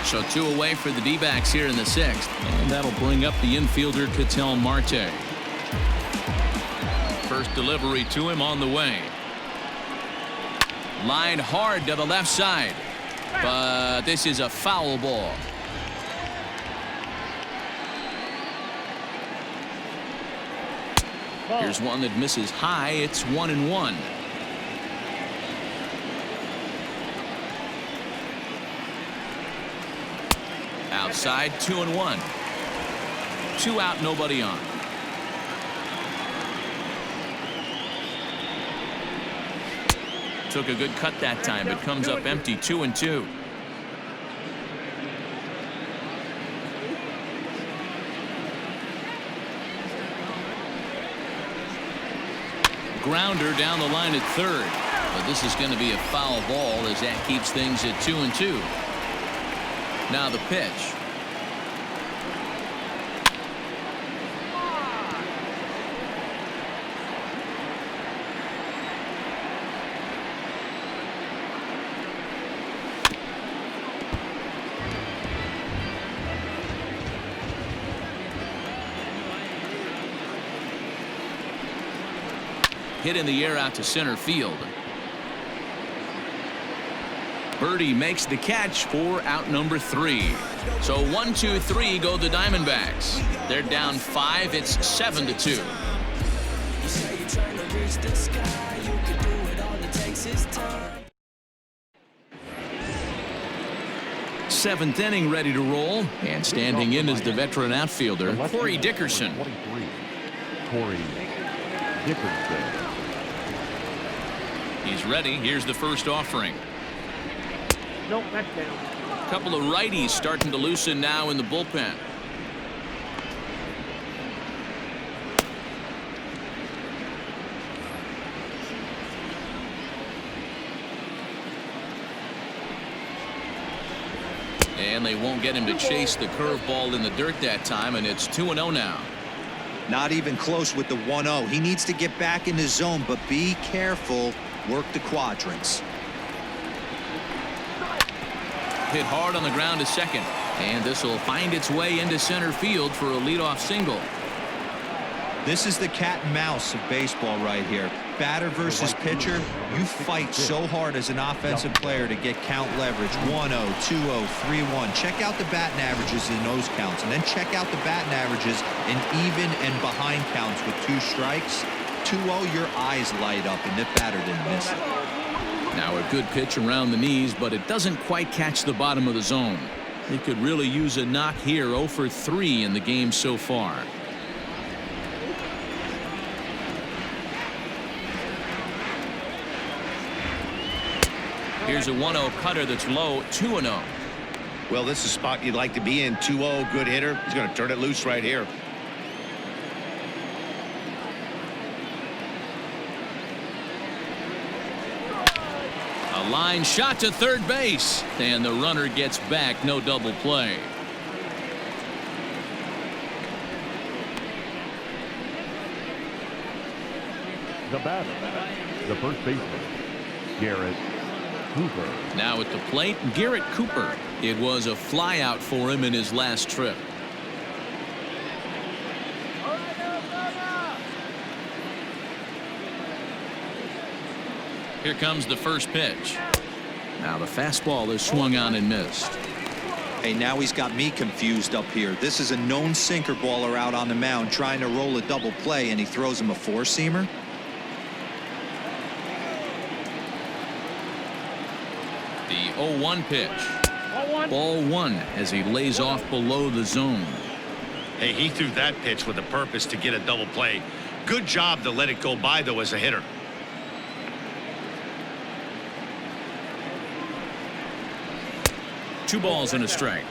So 2 away for the D-backs here in the 6th. And that'll bring up the infielder, Ketel Marte. First delivery to him on the way. Line hard to the left side. But this is a foul ball. Here's one that misses high. It's 1-1. Outside, 2-1. 2 out, nobody on. Took a good cut that time, but comes up empty. 2-2. Grounder down the line at third. But this is going to be a foul ball as that keeps things at 2-2. Now the pitch. Hit in the air out to center field. Birdie makes the catch for out number 3. So 1-2-3 go the Diamondbacks. They're down 5. It's 7-2. Seventh inning ready to roll, and standing in is the veteran outfielder Corey Dickerson. 23. Corey Dickerson. He's ready. Here's the first offering. Nope, that's down. A couple of righties starting to loosen now in the bullpen. And they won't get him to chase the curveball in the dirt that time, and it's 2-0 now. Not even close with the 1-0. He needs to get back in the zone, but be careful. Work the quadrants. Hit hard on the ground to second, and this will find its way into center field for a leadoff single. This is the cat and mouse of baseball right here. Batter versus pitcher. You fight so hard as an offensive player to get count leverage. 1-0, 2-0, 3-1. Check out the batting averages in those counts, and then check out the batting averages in even and behind counts with 2 strikes. 2-0, your eyes light up, and the batter didn't miss it. Now a good pitch around the knees, but it doesn't quite catch the bottom of the zone. He could really use a knock here. 0 for 3 in the game so far. Here's a 1-0 cutter that's low. 2-0. Well, this is a spot you'd like to be in. 2-0, good hitter. He's going to turn it loose right here. A line shot to third base, and the runner gets back. No double play. The batter, the first baseman, Garrett Cooper. Now at the plate, Garrett Cooper. It was a flyout for him in his last trip. Here comes the first pitch. Now the fastball is swung on and missed. Hey, now he's got me confused up here. This is a known sinker baller out on the mound trying to roll a double play, and he throws him a 4-seamer. The 0-1 pitch. Ball 1 as he lays off below the zone. Hey, he threw that pitch with a purpose to get a double play. Good job to let it go by, though, as a hitter. 2 balls and a strike.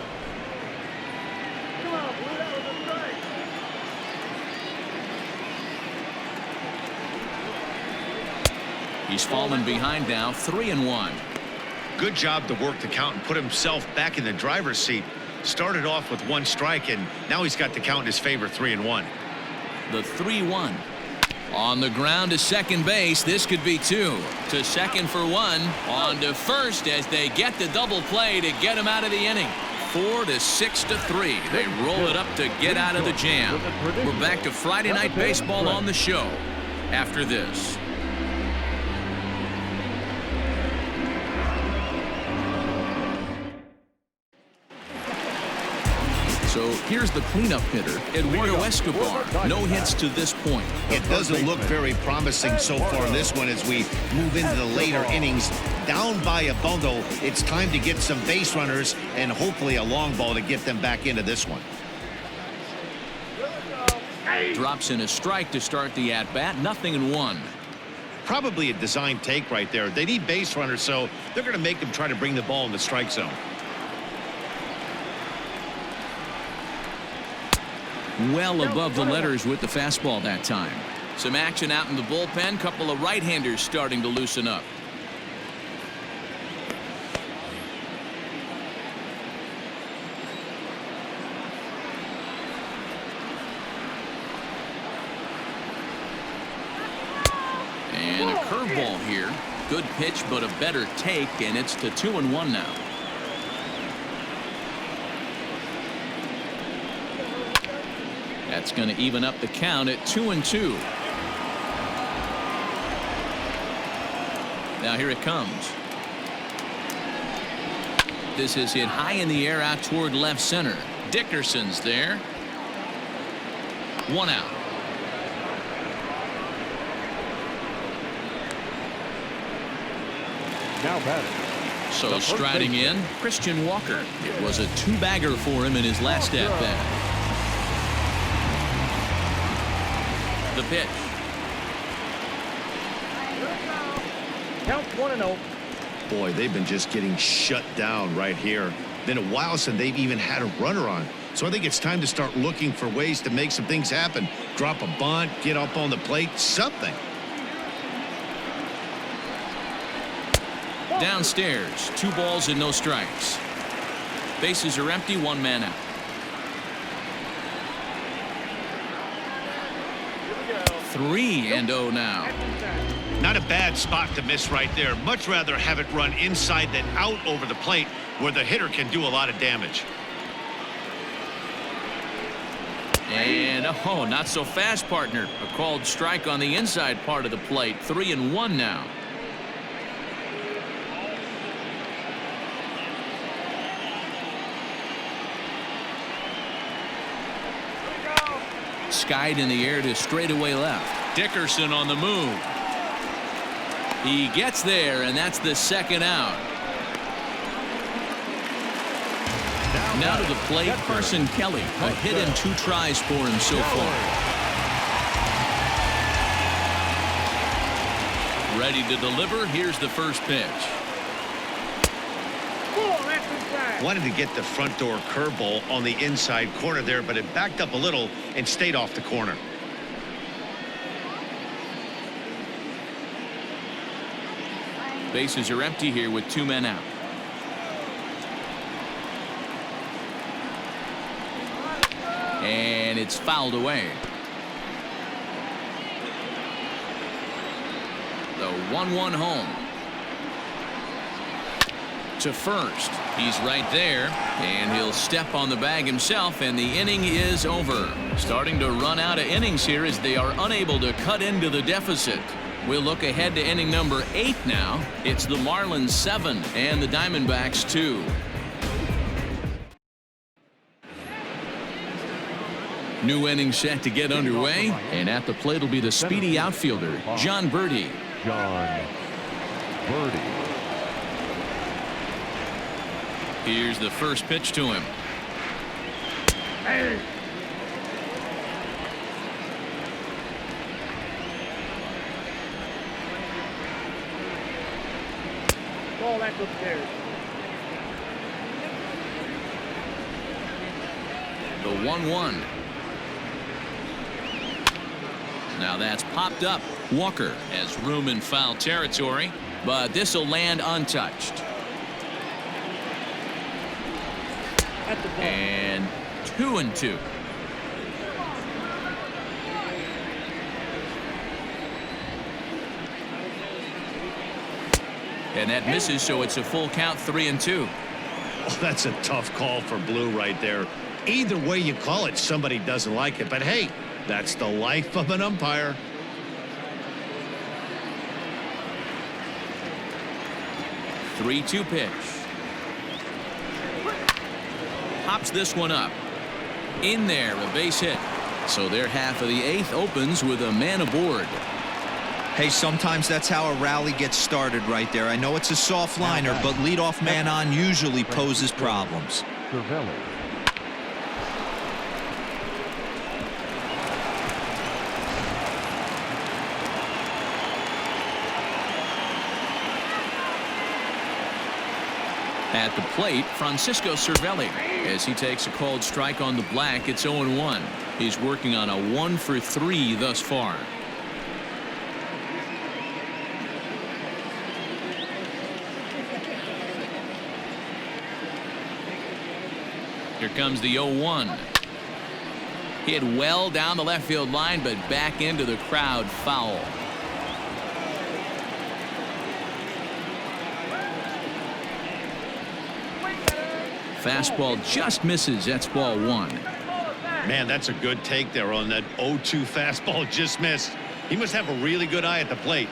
He's fallen behind now, 3-1. Good job to work the count and put himself back in the driver's seat. Started off with 1 strike, and now he's got the count in his favor, 3-1. The 3-1. On the ground to second base. This could be 2. To second for 1. On to first as they get the double play to get him out of the inning. 4 to 6 to 3. They roll it up to get out of the jam. We're back to Friday Night Baseball on the show after this. So here's the cleanup hitter, Eduardo Escobar. No hits to this point. It doesn't look very promising so far in this one as we move into the later innings. Down by a bundle, it's time to get some base runners and hopefully a long ball to get them back into this one. Drops in a strike to start the at-bat. 0-1. Probably a design take right there. They need base runners, so they're going to make them try to bring the ball in the strike zone. Well above the letters with the fastball that time. Some action out in the bullpen. Couple of right-handers starting to loosen up. And a curveball here. Good pitch, but a better take, and it's to 2-1 now. That's going to even up the count at 2-2. Now here it comes. This is hit high in the air out toward left center. Dickerson's there. 1 out. Now batting. So striding in, Christian Walker. It was a 2-bagger for him in his last at-bat. The pitch. Count 1-0. Boy, they've been just getting shut down right here. Been a while since they've even had a runner on. So I think it's time to start looking for ways to make some things happen. Drop a bunt, get up on the plate, something. Downstairs, 2 balls and no strikes. Bases are empty, 1 man out. 3-0 now. Not a bad spot to miss right there. Much rather have it run inside than out over the plate where the hitter can do a lot of damage. And oh, not so fast, partner. A called strike on the inside part of the plate. 3-1 now. Skied in the air to straightaway left. Dickerson on the move. He gets there, and that's the 2nd out. Now to the plate, Carson Kelly. A hit and 2 tries for him so far. Ready to deliver. Here's the first pitch. Wanted to get the front door curveball on the inside corner there, but it backed up a little and stayed off the corner. Bases are empty here with 2 men out. And it's fouled away. The 1-1 home. To first. He's right there, and he'll step on the bag himself, and the inning is over. Starting to run out of innings here as they are unable to cut into the deficit. We'll look ahead to inning number 8 now. It's the Marlins 7 and the Diamondbacks 2. New inning set to get underway, and at the plate will be the speedy outfielder, John Birdie. John Birdie. Here's the first pitch to him. Hey. Ball that's upstairs. 1-1. Now that's popped up. Walker has room in foul territory, but this will land untouched. And 2-2. And that misses, so it's a full count, 3-2. Oh, that's a tough call for Blue right there. Either way you call it, somebody doesn't like it. But hey, that's the life of an umpire. Three-two pitch. Pops this one up. In there, a base hit. So their half of the eighth opens with a man aboard. Hey, sometimes that's how a rally gets started right there. I know it's a soft liner, but leadoff man on usually poses problems. At the plate, Francisco Cervelli. As he takes a called strike on the black, it's 0-1. He's working on a 1-for-3 thus far. Here comes the 0-1. Hit well down the left field line, but back into the crowd, foul. Fastball just misses. That's ball one. Man, that's a good take there on that 0-2 fastball just missed. He must have a really good eye at the plate.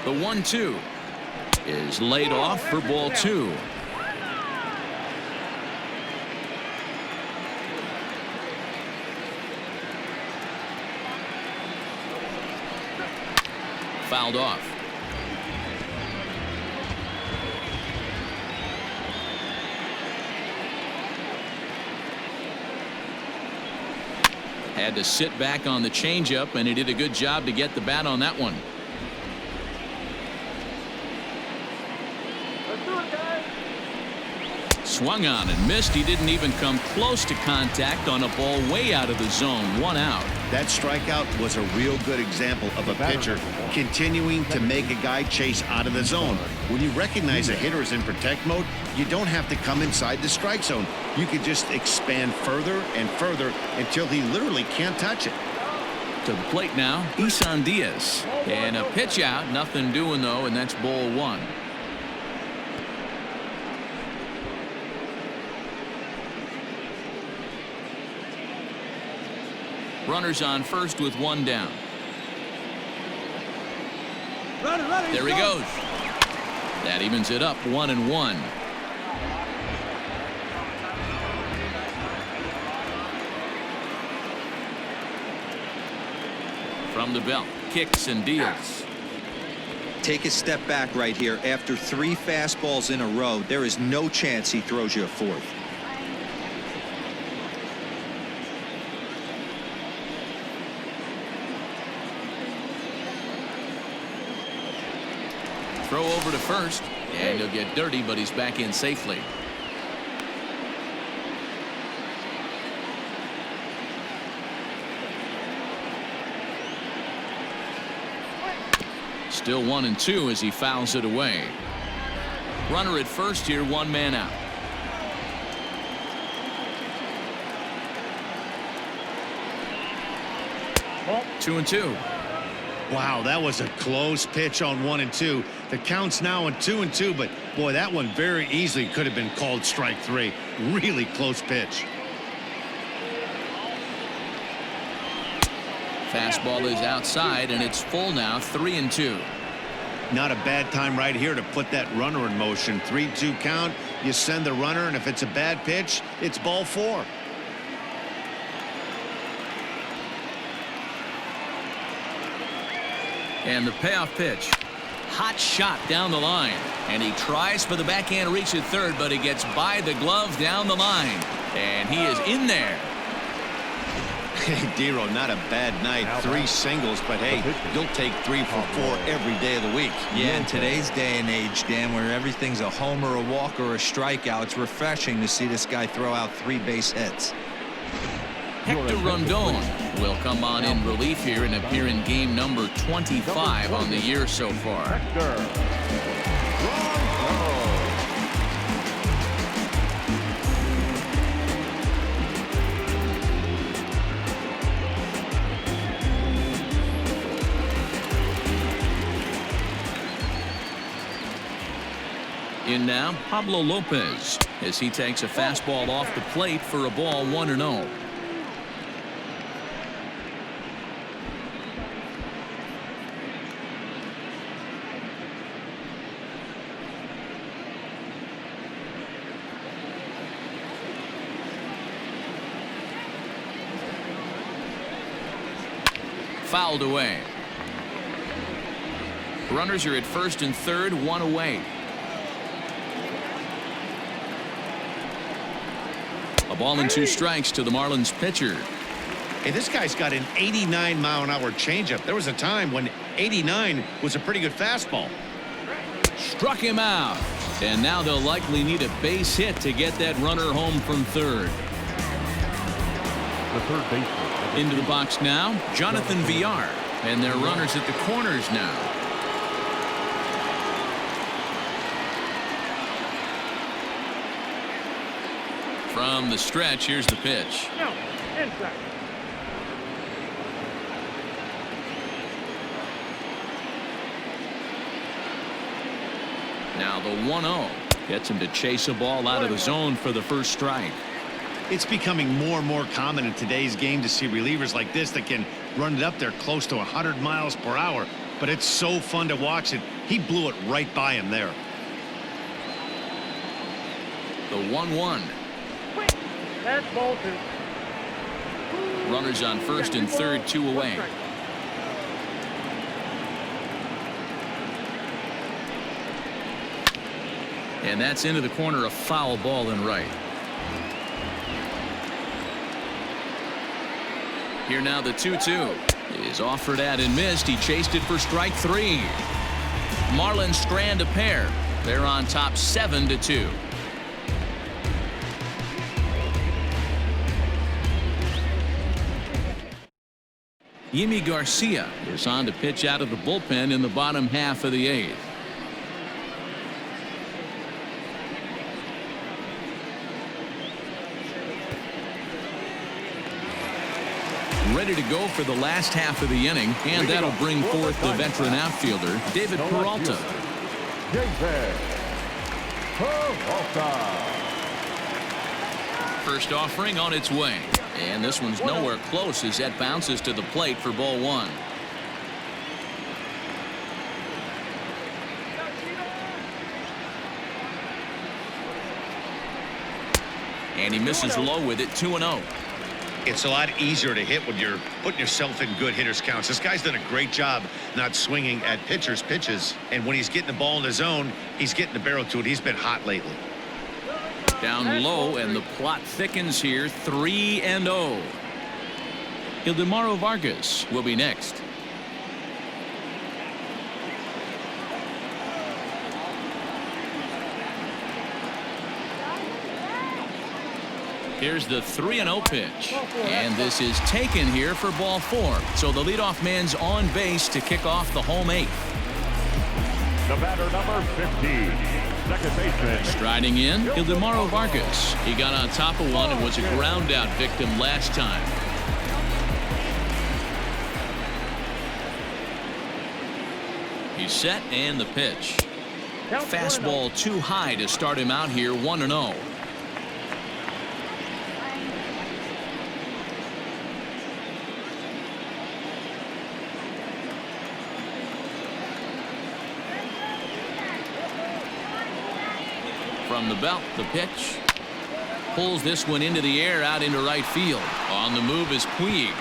The 1-2 is laid off for ball two. Fouled off. Had to sit back on the changeup, and he did a good job to get the bat on that one. Swung on and missed. He didn't even come close to contact on a ball way out of the zone. One out. That strikeout was a real good example of a pitcher continuing to make a guy chase out of the zone. When you recognize a hitter is in protect mode, you don't have to come inside the strike zone. You can just expand further and further until he literally can't touch it. To the plate now, Isan Diaz. And a pitch out. Nothing doing, though, and that's ball one. Runners on first with one down. There he goes. That evens it up, 1-1. From the belt, kicks and deals. Take a step back right here. After 3 fastballs in a row, there is no chance he throws you a fourth. Throw over to first, and he'll get dirty, but he's back in safely. Still 1-2 as he fouls it away. Runner at first here, one man out. Ball. 2-2. Wow, that was a close pitch on 1-2. The count's now on 2-2, but boy, that one very easily could have been called strike 3. Really close pitch. Fastball is outside, and it's full now, 3-2. Not a bad time right here to put that runner in motion. 3-2 count. You send the runner, and if it's a bad pitch, it's ball 4. And the payoff pitch. Hot shot down the line. And he tries for the backhand reach at third, but he gets by the glove down the line. And he is in there. Dero, not a bad night. 3 singles, but hey, you'll take 3 for 4 every day of the week. Yeah, in today's day and age, Dan, where everything's a homer, a walk, or a strikeout, it's refreshing to see this guy throw out 3 base hits. Hector Rondon will come on in relief here and appear in game number 25 on the year so far. In now, Pablo Lopez, as he takes a fastball off the plate for a ball 1-0. Fouled away. Runners are at first and third, 1 away. A ball and 2 strikes to the Marlins pitcher. Hey, this guy's got an 89-mile-an-hour changeup. There was a time when 89 was a pretty good fastball. Struck him out. And now they'll likely need a base hit to get that runner home from third. The third baseman. Into the box now, Jonathan Villar. And their runners at the corners now. From the stretch, here's the pitch. No, inside. Now the 1-0 gets him to chase a ball out of the zone for the first strike. It's becoming more and more common in today's game to see relievers like this that can run it up there close to 100 miles per hour. But it's so fun to watch it. He blew it right by him there. The 1-1. That's ball 2. Runners on first and third, 2 away. And that's into the corner, a foul ball and right. Here now the 2-2 is offered at and missed. He chased it for strike 3. Marlins strand a pair. They're on top 7-2. Yimi Garcia is on to pitch out of the bullpen in the bottom half of the 8th. Ready to go for the last half of the inning, and that'll bring forth the veteran outfielder, David Peralta. First offering on its way, and this one's nowhere close as that bounces to the plate for ball 1. And he misses low with it, 2-0. It's a lot easier to hit when you're putting yourself in good hitters counts. This guy's done a great job not swinging at pitchers' pitches. And when he's getting the ball in the zone, he's getting the barrel to it. He's been hot lately. Down low, and the plot thickens here, 3-0. Ildemaro Vargas will be next. Here's the 3-0 pitch, and this is taken here for ball 4. So the leadoff man's on base to kick off the home 8th. The batter, number 15, second baseman. Striding in, Ildemaro Vargas. He got on top of one and was a ground out victim last time. He's set, and the pitch. Fastball too high to start him out here, 1-0. From the belt, the pitch. Pulls this one into the air out into right field. On the move is Puig.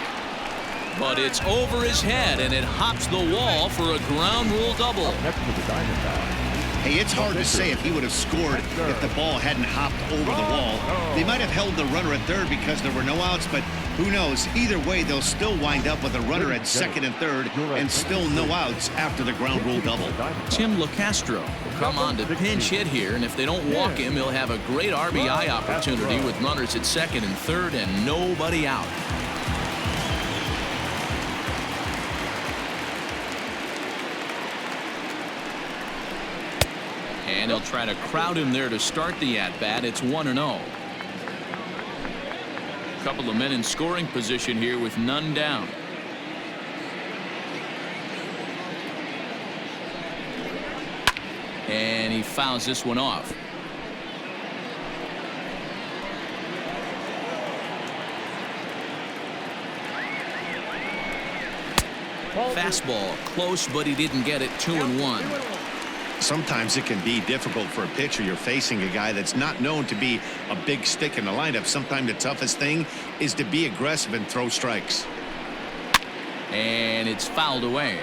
But it's over his head, and it hops the wall for a ground rule double. Next to the Diamondbacks, Hey, it's hard to say if he would have scored if the ball hadn't hopped over the wall. They might have held the runner at third because there were no outs, but who knows? Either way, they'll still wind up with a runner at second and third and still no outs after the ground rule double. Tim LeCastro will come on to pinch hit here, and if they don't walk him, he'll have a great RBI opportunity with runners at second and third and nobody out. And he'll try to crowd him there to start the at-bat. It's 1-0. Couple of men in scoring position here with none down. And he fouls this one off. Fastball close, but he didn't get it. 2-1. Sometimes it can be difficult for a pitcher. You're facing a guy that's not known to be a big stick in the lineup. Sometimes the toughest thing is to be aggressive and throw strikes. And it's fouled away.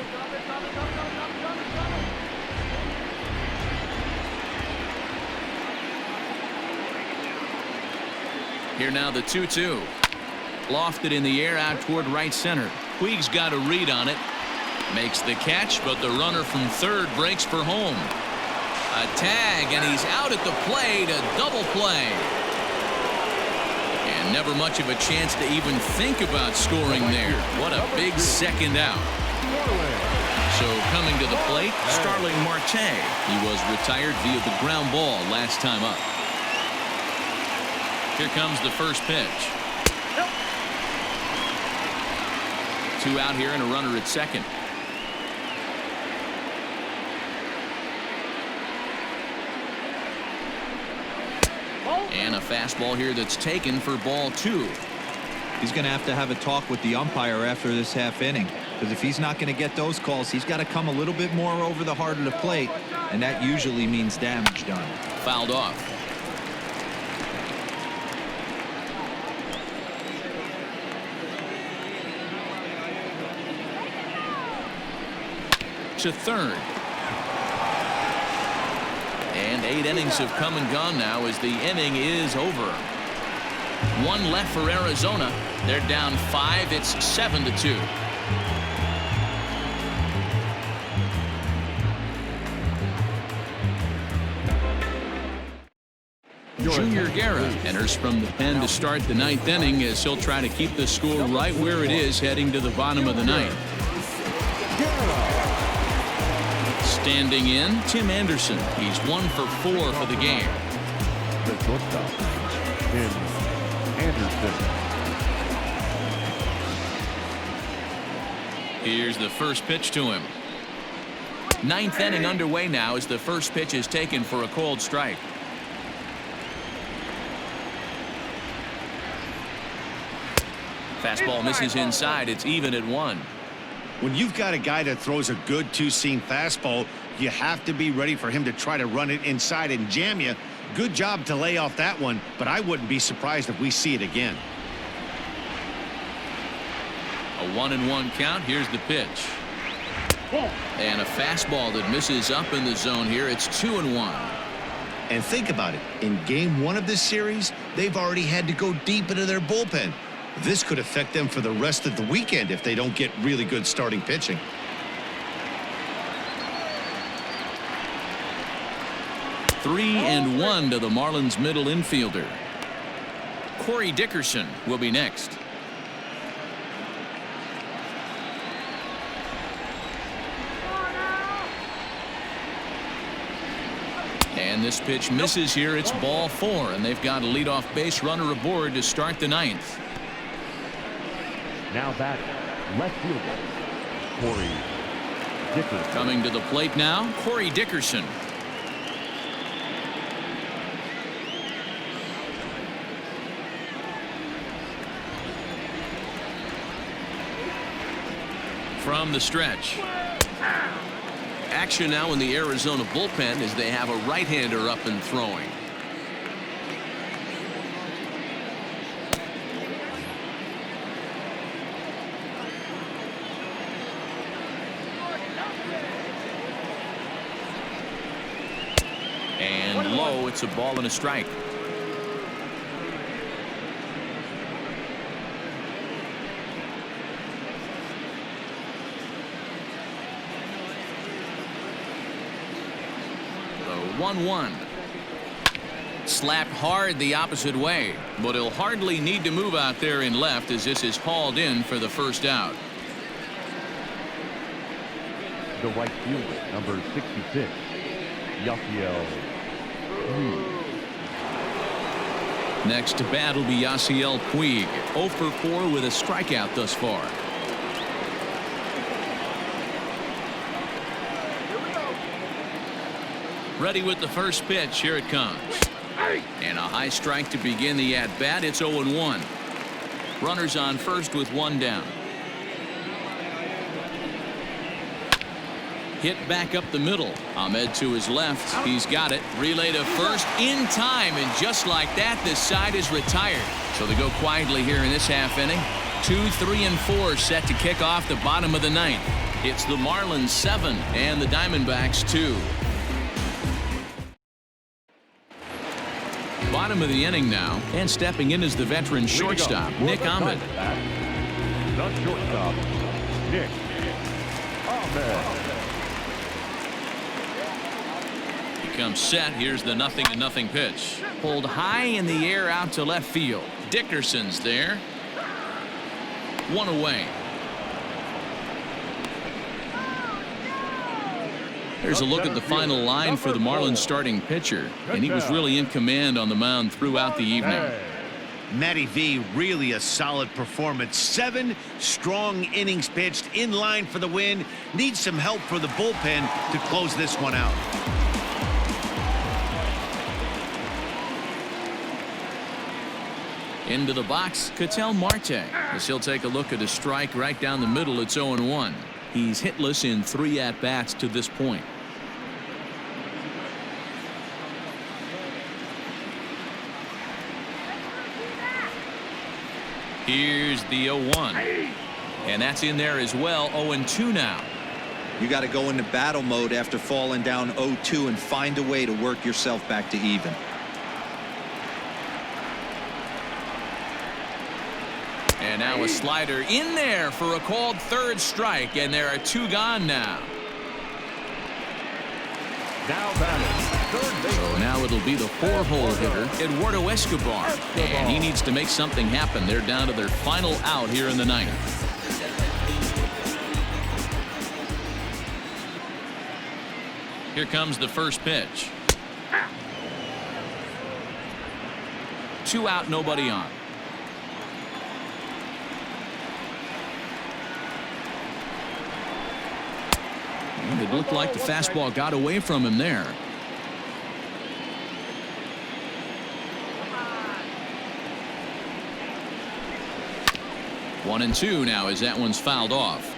Here now the 2-2. Lofted in the air out toward right center. Puig's got a read on it. Makes the catch, but the runner from third breaks for home. A tag, and he's out at the plate. A double play. And never much of a chance to even think about scoring there. What a big second out. So coming to the plate, Starling Marte. He was retired via the ground ball last time up. Here comes the first pitch. 2 out here and a runner at second. And a fastball here that's taken for ball 2. He's going to have a talk with the umpire after this half inning, because if he's not going to get those calls, he's got to come a little bit more over the heart of the plate, and that usually means damage done. Fouled off. To third. And 8 innings have come and gone now as the inning is over. 1 left for Arizona. They're down 5. It's 7-2. Junior Guerra enters from the pen to start the 9th inning as he'll try to keep the score right where it is heading to the bottom of the 9th. Standing in, Tim Anderson. He's 1 for 4 for the game. The shortstop, Tim Anderson. Here's the first pitch to him. 9th inning underway now as the first pitch is taken for a called strike. Fastball misses inside. It's even at 1. When you've got a guy that throws a good two-seam fastball, you have to be ready for him to try to run it inside and jam you. Good job to lay off that one, but I wouldn't be surprised if we see it again. A 1-1 count. Here's the pitch. And a fastball that misses up in the zone here. It's 2-1. And think about it. In game 1 of this series, they've already had to go deep into their bullpen. This could affect them for the rest of the weekend if they don't get really good starting pitching. Three and 1 to the Marlins middle infielder. Corey Dickerson will be next. And this pitch misses here. It's ball 4, and they've got a leadoff base runner aboard to start the 9th. Now back, left fielder, Corey Dickerson. Coming to the plate now, Corey Dickerson. From the stretch. Action now in the Arizona bullpen as they have a right-hander up and throwing. And low, it's a ball and a strike. The 1-1. Slapped hard the opposite way, but he'll hardly need to move out there in left as this is hauled in for the first out. The right fielder, number 66, Yasiel. Next to bat will be Yasiel Puig, 0 for 4 with a strikeout thus far. Ready with the first pitch. Here it comes. And a high strike to begin the at-bat. It's 0-1. Runners on first with one down. Hit back up the middle. Ahmed to his left. He's got it. Relay to first in time. And just like that, this side is retired. So they go quietly here in this half inning. 2, 3, and 4 set to kick off the bottom of the ninth. It's the Marlins 7 and the Diamondbacks 2. Bottom of the inning now, and stepping in is the veteran shortstop, Nick Ahmed. The shortstop, Nick Ahmed. He comes set. Here's the 0-0 pitch. Pulled high in the air out to left field. Dickerson's there. One away. There's a look at the final line for the Marlins starting pitcher, and he was really in command on the mound throughout the evening. Matty V, really a solid performance. 7 strong innings pitched, in line for the win. Needs some help for the bullpen to close this one out. Into the box, Ketel Marte, as he'll take a look at a strike right down the middle. It's 0-1. He's hitless in 3 at-bats to this point. Here's the 0-1. And that's in there as well. 0-2 now. You got to go into battle mode after falling down 0-2 and find a way to work yourself back to even. And now a slider in there for a called third strike, and there are 2 gone now. Now batting, third base. So now it'll be the 4-hole hitter, Eduardo Escobar. And he needs to make something happen. They're down to their final out here in the ninth. Here comes the first pitch. 2 out, nobody on. And it looked like the fastball got away from him there. One and 2 now as that one's fouled off.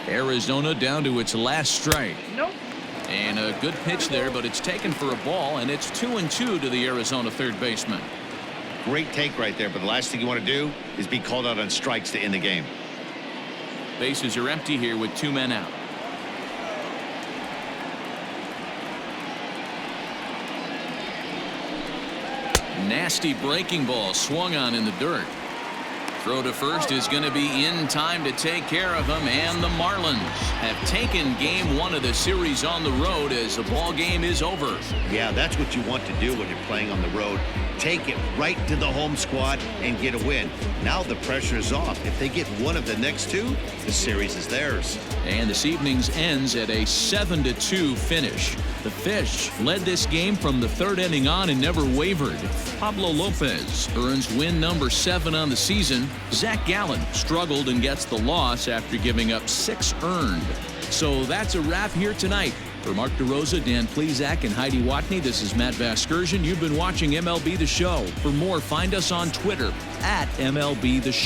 Arizona down to its last strike. And a good pitch there, but it's taken for a ball, and it's 2-2 to the Arizona third baseman. Great take right there, but the last thing you want to do is be called out on strikes to end the game. Bases are empty here with 2 men out. Nasty breaking ball swung on in the dirt. Throw to first is going to be in time to take care of him, and the Marlins have taken game 1 of the series on the road as the ball game is over. Yeah, that's what you want to do when you're playing on the road. Take it right to the home squad and get a win. Now the pressure is off. If they get one of the next 2, the series is theirs. And this evening's ends at a 7-2 finish. The Fish led this game from the 3rd inning on and never wavered. Pablo Lopez earns win number 7 on the season. Zach Gallen struggled and gets the loss after giving up 6 earned. So that's a wrap here tonight. For Mark DeRosa, Dan Plesac, and Heidi Watney, this is Matt Vasgersian. You've been watching MLB The Show. For more, find us on Twitter @MLB The Show.